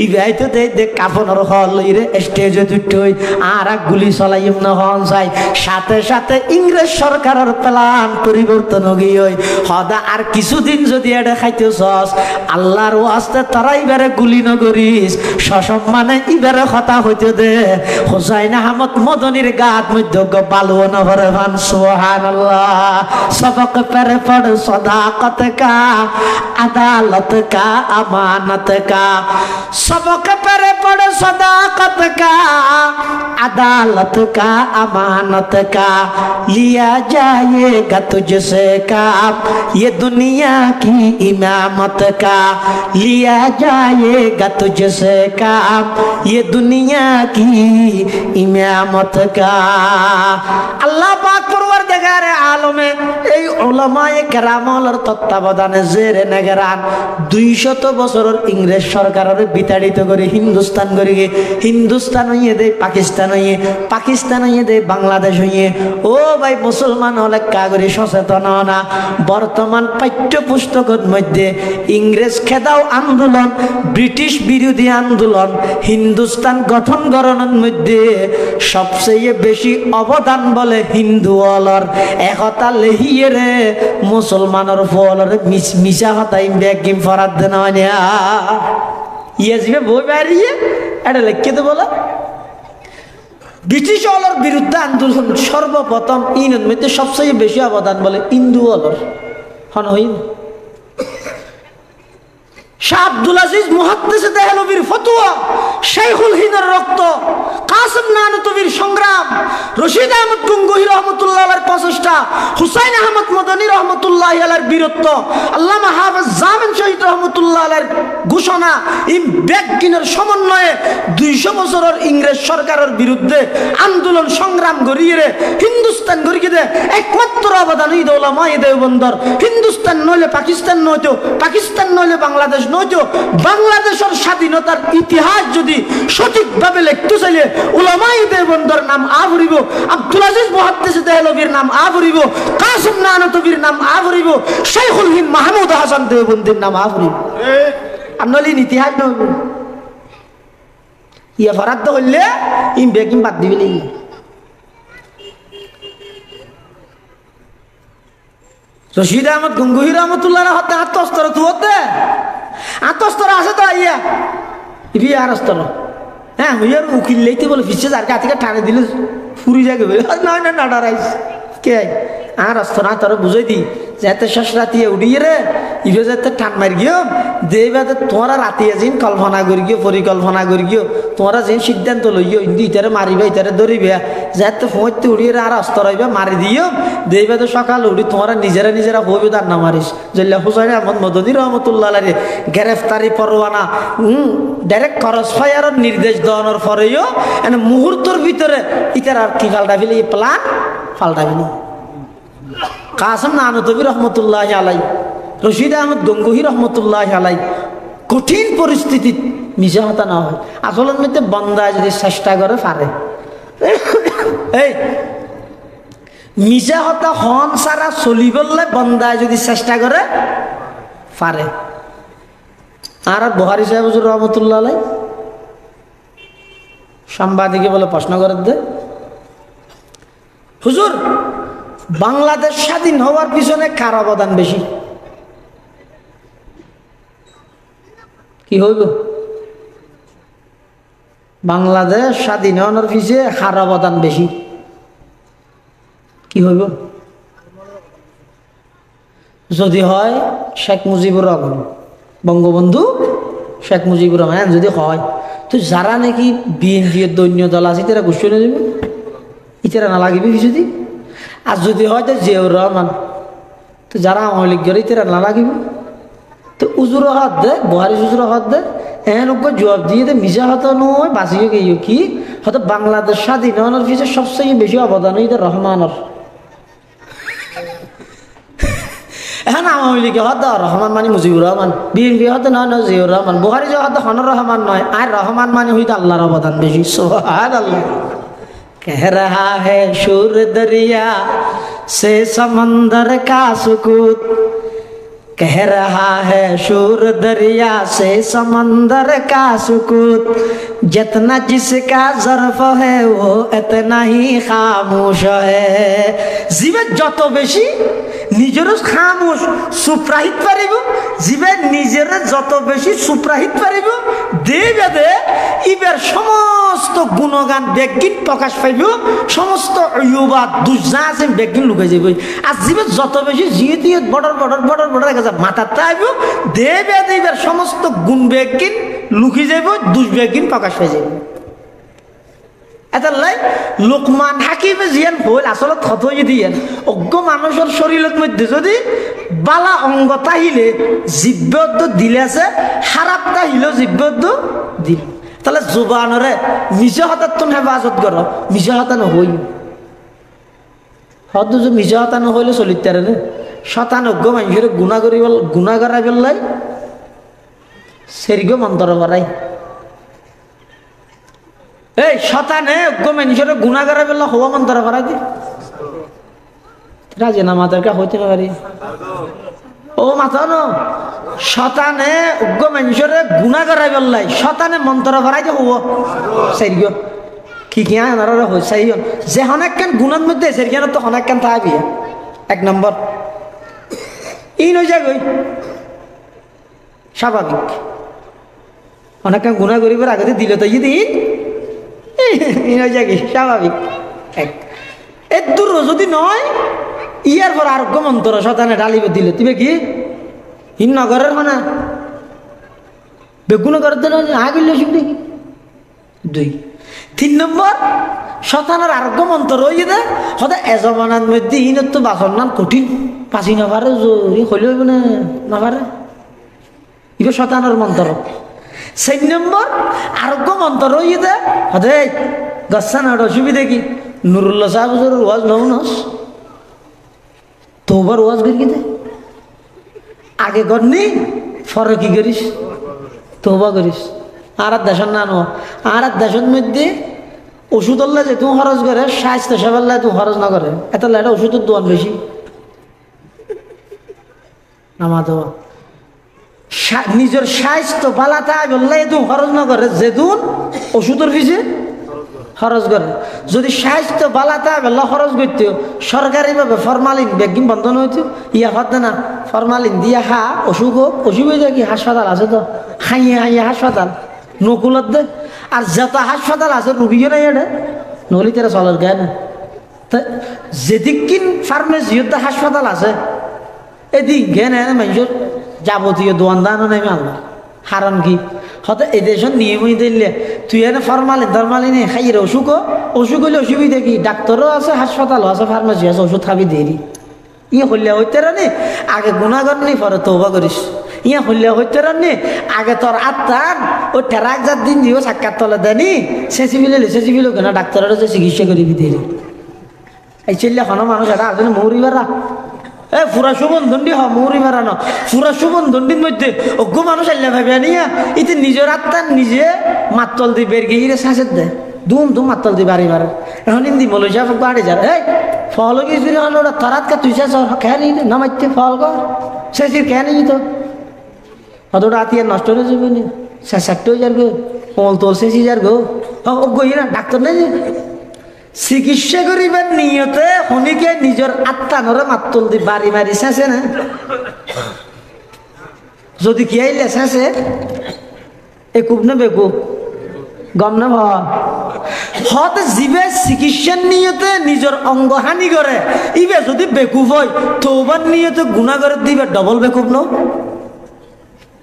ইবাইতে দে কাফনের হল লইরে স্টেজে দুটোই আর গুলি চলাইম না হন চাই সাথে সাথে ইংরেজ সরকারের প্ল্যান পরিবর্তন হই হদা আর কিছুদিন যদি এটা খাইতে চস আল্লাহর ওয়াস্তে তারা ইবারে গুলি নগরিস সসম্মানে ইবারে কথা হইতে দে হুসাইন আহমদ মদনীর গাত মধ্যে বালু নভরে ভান সুবহানাল্লাহ सबक पर पढ़ सदाकत का अदालत का अमानत का सबक पर पढ़ सदाकत का अदालत का अमानत का लिया जाएगा तुझसे काम ये दुनिया की इमामत का लिया जाएगा तुझसे काम ये दुनिया की इमामत का। আল্লাহ পাক পরওয়ারদিগারে আলমে এই উলামায়ে কেরামর তত্ত্বাবধানে জেরে নেগরান 200 বছরের ইংরেজ সরকারের বিতাড়িত করে হিন্দুস্তান করে হিন্দুস্তান হইয়ে দে পাকিস্তান হইয়ে পাকিস্তান হইয়ে দে বাংলাদেশ হইয়ে। ও ভাই মুসলমান হলে কাগরি সচেতন না। বর্তমান পাঠ্যপুস্তকের মধ্যে ইংরেজ খেদাও আন্দোলন, ব্রিটিশ বিরোধী আন্দোলন, হিন্দুস্তান গঠন গঠনের মধ্যে সবচেয়ে বেশি অবদান বলে হিন্দু অলর একতা লেহিয়ে রে মুসলমানের ফলর মিশা হতাই ব্যাগিম ফরাদ দেন ইয়ে যাবে বই বাড়িয়ে এটা লিখে তো বলে ব্রিটিশ অলর বিরুদ্ধে আন্দোলন সর্বপ্রথম ইনের মধ্যে সবচেয়ে বেশি অবদান বলে হিন্দু অলর হন হইন। শাহ আব্দুল আজিজ মুহাদ্দিস দেহলভির ফতোয়া, শাইখুল হিন্দের রক্ত, কাসিম নানুতুবির সংগ্রাম, রশিদ আহমদ গঙ্গোহী রহমতুল্লাহ আলাইহির প্রচেষ্টা, হুসাইন আহমদ মদনী রহমতুল্লাহ আলাইহির বীরত্ব, আল্লামা হাফেজ জামিন শহীদ রহমতুল্লাহ আলাইহির ঘোষণা, এই ব্যাগিনের সমন্বয়ে 200 বছরের ইংরেজ সরকারের বিরুদ্ধে আন্দোলন সংগ্রাম করিয়ে হিন্দুস্তান গড়িয়ে দে একমাত্র অবদান এই উলামায়ে দেওবন্দর। হিন্দুস্তান নইলে পাকিস্তান নইতো, পাকিস্তান নইলে বাংলাদেশ নয়তো। বাংলাদেশের স্বাধীনতার ইতিহাস যদি সঠিকভাবে লিখতে চাইলে উলামায়ে দেওবন্দর নাম আবরিব, আব্দুল আজিজ মুহাদ্দিস দেহলভির নাম আবরিব, কাসিম নানুতুবির নাম আবরিব, শাইখুল হিন্দ মাহমুদ হাসান দেওবন্দির নাম আবরিব। আমনলি ইতিহাস নইব ইয়া ফরাদ হইলে ইম বেকিম বাদ দিবি লাগি। রশিদ আহমদ গঙ্গোহী রহমতুল্লাহ হতে আত্মস্তর তু হতে আত্মস্তর আছে তো আইয়া ইভি আর স্তর হ্যাঁ হইয়ার উকিল লেইতে বলে ফিসে যার কাছে টানে দিলে ফুরি যাবে নয় না ডারাইস কে আর স্তর না তোর বুঝাই দি যাতে শেষ রাতে উড়িয়ে রে ইভে যাতে টান মার গিয়েও দেবাতে তোমরা রাতে যেন কল্পনা করি গিয়ে পরিকল্পনা করি গিয়েও তোমরা যেন সিদ্ধান্ত লইও ইন্দি ইতারে মারিবে ইতারে ধরিবে যাতে ফোঁতে উড়িয়ে আর অস্ত্র হইবে মারি দিও দেবাতে সকাল উঠি তোমরা নিজেরা হইবে তার না মারিস জল্লা হুসাইন আহমদ মদনী রহমতুল্লাহ আলাইহি গ্রেফতারি পরোয়ানা ডাইরেক্ট ক্রস ফায়ারের নির্দেশ দেওয়ানোর পরেও এনে মুহূর্তের ভিতরে ইতার আর কি ফাল্টাবিলে প্ল্যান ফাল্টাবিল। কাসিম নানুতুবি রহমতুল্লাহ আলাই, রশিদ আহমদ গঙ্গোহী রহমতুল্লাহ আলাই কঠিন পরিস্থিতি মিশা হতা না হয় আসলের মধ্যে বন্দায় যদি চেষ্টা করে পারে এই মিশা হতা হন সারা চলিবলে বন্দায় যদি চেষ্টা করে পারে। আর বুখারী সাহেব হুজুর রহমতুল্লাহ আলাই সাংবাদিকে বলে প্রশ্ন করে দে হুজুর বাংলাদেশ স্বাধীন হওয়ার পিছনে কার অবদান বেশি? কি হইব বাংলাদেশ স্বাধীন হওয়ার পিছনে কার অবদান বেশি? কি হইব? যদি হয় শেখ মুজিবুর রহমান, বঙ্গবন্ধু শেখ মুজিবুর রহমান যদি হয় তো যারা নাকি বিএনপি দৈন্য দল আছে তারা ঘুষিয়ে নিয়ে যাবে, ইতারা না লাগিবে যদি। আর যদি হয় তো জিয়াউর রহমান, তো যারা আওয়ামী লীগ করে তারা না লাগিব। তো উজুর হাত দে বুহারি উজুর হাত দে এন জবাব দিয়ে দে মিশা হতো নয় বাঁচিয়ে গিয়ে কি হয়তো বাংলাদেশ স্বাধীন হওয়ার পিছনে সবচেয়ে বেশি অবদান হইতে রহমানের। এখন আওয়ামী লীগে হত রহমান মানে মুজিবুর রহমান, বিএনপি হতে নয় নয় জিয়াউর রহমান, বুহারি যে হতো হনর রহমান নয় আর রহমান মানে হইতে আল্লাহর অবদান বেশি। সুবহানাল্লাহ। कह रहा है शूर दरिया से समंदर का सुकूत, कह रहा है शूर दरिया से समंदर का सुकूत, जितना जिसका ज़र्फ है वो इतना ही खामोश है। जीवे যত বেশি নিজের খামোশ সুপ্রাহিত পারিব, জীবে নিজের যত বেশি সুপ্রাহিত পারিব দেবে দে ইবের সমস্ত গুণগান বেগিন প্রকাশ পাইব, সমস্ত ইউবাদ দুজাসিম বেগিন লুকাই যাবে। আর জীবে যত বেশি জিয়ে দিয়ে বড় মাথাতে আইব দেবে দে ইবের সমস্ত গুণ বেগিন লুকি যাইব, দুষ বেগিন প্রকাশ পাই যাবে। এটার লাই লোকমান হাকিমে জিয়ান হইল আসলে থত দিয়েন অজ্ঞ মানুষের শরীরের মধ্যে যদি বালা অঙ্গ তাহিলে জিব্বত দিলে আছে, খারাপ তাহিলেও জিব্বত দিল। তাহলে জুবানরে মিশা হতার তুমি হেফাজত করো, মিশা হতা নহই হদ মিশা হতা নহইলে চলিতে রে শতানজ্ঞ মানুষের গুণা করাই পেলাই সেরিগ মন্ত্র করাই। এই শতানে অজ্ঞ মানুষের গুণা করাই পেলা হওয়া মন্ত্র করাই দি রাজে না মাতারকা হইতে পারি ও মাথা ন শতানে অজ্ঞ মানুষের গুণা করাই পেলাই শতানে মন্ত্র করাই যে হব সেরিগ কি কি আনার হয়েছে যে অনেকক্ষণ গুণের মধ্যে সেখানে তো অনেকক্ষণ থাকবি। এক নম্বর ই নই যাগই স্বাভাবিক অনেকক্ষণ গুণা করিবার আগে দিল তো দিন ই নই যাগি স্বাভাবিক। এক এর দূর যদি নয় ইয়ার পর আরোগ্য মন্ত্র শতানে ঢালিব দিলে তুমি কি হিন নগরের মানে বেগুন করে দিল আগিল দেখি। দুই তিন নম্বর শতানের আরোগ্য মন্ত্র হয়ে দে সদায় এজমানার মধ্যে ইনত তো বাসন নাম কঠিন পাচি নাপারে জোরি হইলে হইব না নাপারে ইব শতানের মন্ত্র। চার নম্বর আরোগ্য মন্ত্র হয়ে দে সদায় গচ্ছা না অসুবিধা কি নুরুল্লাহ সাহেব ওয়াজ নস তোবার ওয়াজ করি দে আগে করনি পরে কি করিস তোবা করিস। আর দেশের না নো আর দেশের মধ্যে ওষুধ হল্লা যে তুমি খরচ করে স্বাস্থ্য সেবাল্লা তুমি খরচ না করে এত লাইটা ওষুধের দোয়ান বেশি নামা দেওয়া নিজের স্বাস্থ্য পালাতে বললে তুমি খরচ না করে যে তুন ওষুধের পিছিয়ে খরচ করে। যদি স্বাস্থ্য পালাতে বললে খরচ করতেও সরকারিভাবে ফরমালিন ব্যাগিং বন্ধ হইতো ইয়া হতে না ফরমালিন দিয়া হা অসুখ হোক অসুখ হয়ে যায় কি হাসপাতাল আছে তো হাইয়ে হাইয়ে হাসপাতাল নকুলত দে আর যত হাসপাতাল আছে রুগীও নাই এটা নহলে তারা চলার গায়ে না যেদিক কিন ফার্মেসিতে হাসপাতাল আছে এদিক গে না মানুষের যাবতীয় দোয়ান দানও নেই আল্লাহ হারণ কি হতে এই দেশের নিয়মই দিলে তুই এনে ফরমালিন ধর্মালিনে খাইয়ে অসুখ অসুখ হইলে অসুবিধা কি ডাক্তারও আছে হাসপাতালও আছে ফার্মেসি আছে ওষুধ খাবি দেরি ইয়ে হইলে হইতে রানি আগে গুণাগর নি পরে তৌবা করিস ইয়া হইলে হইতে রানি আগে তোর আত্মার ও টেরাক যার দিন দিও সাক্ষাৎ তলে দেনি সেচিবিলে কেন ডাক্তারের যে চিকিৎসা করিবি দেরি এই চিল্লে কোনো মানুষ এটা আসলে মৌরি বেড়া এ ফুরা সুবন্ধন্ডি হ মৌরি বেড়ানো ফুরা সুবন্ধন্ডির মধ্যে অজ্ঞ মানুষ আল্লাহ ভাবিয়া নিয়া ইতে নিজের আত্মার নিজে মাতল দি বের গিয়ে শাঁসের দেয় দুম দুম মাতল দি বাড়ি বাড়ে এখন ইন্দি মলই সাহেব বাড়ি যা এই ফল গিয়েছিল ওরা তরাতকা তুই শেষ খেয়ে নিই নামাইতে ফল কর শেষের খেয়ে নিই তো অতটা আতি আর নষ্ট হয়ে যাবে না শেষারটা হয়ে যাবে কমল তোর শেষই যার গো অজ্ঞ না ডাক্তার নেই চিকিৎসা করিবার নিয়তে শনিকে নিজের আত্মা নরে মাতল দি বাড়ি মারি শেষে না যদি কি আইলে শেষে একুব না বেকুব গম না হতে জীবে চিকিৎসার নিয়তে নিজের অঙ্গ হানি করে ইবে যদি বেকুব হয় তৌবার নিয়তে গুণা করে দিবে ডবল বেকুব ন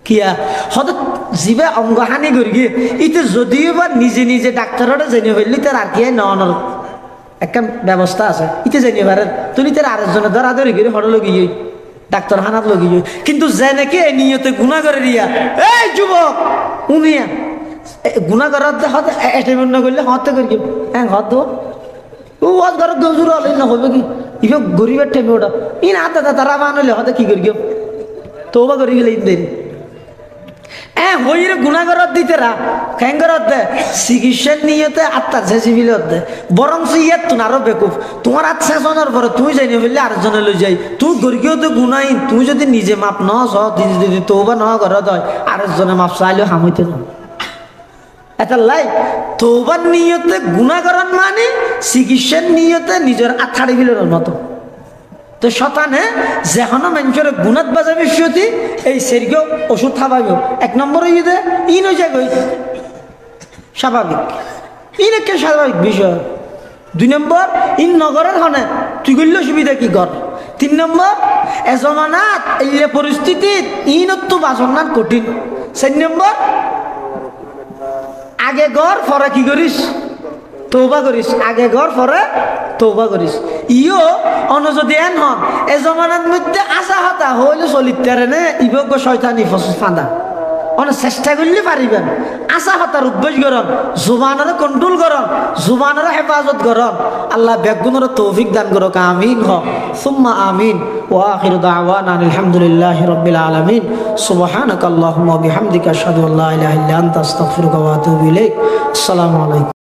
কিয়া হতে জীবে অঙ্গ হানি করি গিয়ে ইতে যদিও বা নিজে নিজে ডাক্তাররা জেনে ফেললি তার আর কি নর একটা ব্যবস্থা আছে ইতে জেনে পারেন তুমি তার আরেকজনের ধরাধরি করে হড় লগিয়ে ডাক্তার হানাত লগিয়ে কিন্তু যে নাকি নিয়তে গুণা করে দিয়া এই যুবক উনিয়া গুণা করার হতে অ্যাটেন্ড না করলে হতে করি হ্যাঁ হত ও ওয়াজ ঘর গজুর হলে না হবে কি ইফে গরিবের টেপে ওটা ইন হাতে তারা বানালে হতে কি করি তৌবা করি গেলে ইন দেরি হইরে গুণাগরত দিতে রা খেঙ্গরত দে চিকিৎসার নিয়তে আত্মার ঝেঁচিবিলত দে বরং ইয়াত তুন আরো বেকুফ তোমার আত্মা শোনার পরে তুই জানি ফেললে আরেকজনে লই যাই তুই গরিকেও তো গুণাই তুই যদি নিজে মাপ নস যদি তৌবা ন ঘরত হয় আরেকজনে মাপ চাইলেও হামইতে না এটা লাই তৌবার নিয়তে গুণাগরণ মানে চিকিৎসার নিয়তে নিজের আত্মাড়ি বিলের মতো তো শতানে যেখানে মানুষের গুণাত বাজাবে সতী এই সেরিকেও ওষুধ খাবাইব এক নম্বর হয়ে দে ইন হয়ে যাবে স্বাভাবিক ইন একটা স্বাভাবিক বিষয় দুই নম্বর ইন নগরের হনে তুই করলে সুবিধা কি কর তিন নম্বর এজমানাত এই পরিস্থিতিত ইনতো বাসনাত কঠিন চার নম্বর আগে গড় পরে কি করিস তৌবা করিস আগে গড় পরে তৌবা করিস ইও অন যদি এন হন এ জমানার মধ্যে আশা হতা হইলে চলিতারে নে ইবজ্ঞ শয়তানি ফাঁদা অনেক চেষ্টা করলে পারিবেন আশা হতার অভ্যাস করন জুবানের কন্ট্রোল করন জুবানের হেফাজত করন আল্লাহ বেগুনের তৌফিক দান করুক আমিন হ সুম্মা আমিন ওয়া আখিরু দাওয়ানা আলহামদুলিল্লাহি রাব্বিল আলামিন সুবহানাকাল্লাহুম্মা ওয়া বিহামদিকা আশহাদু আল্লা ইলাহা ইল্লা আনতা আস্তাগফিরুকা ওয়া আতুবু ইলাইক আসসালামু আলাইকুম।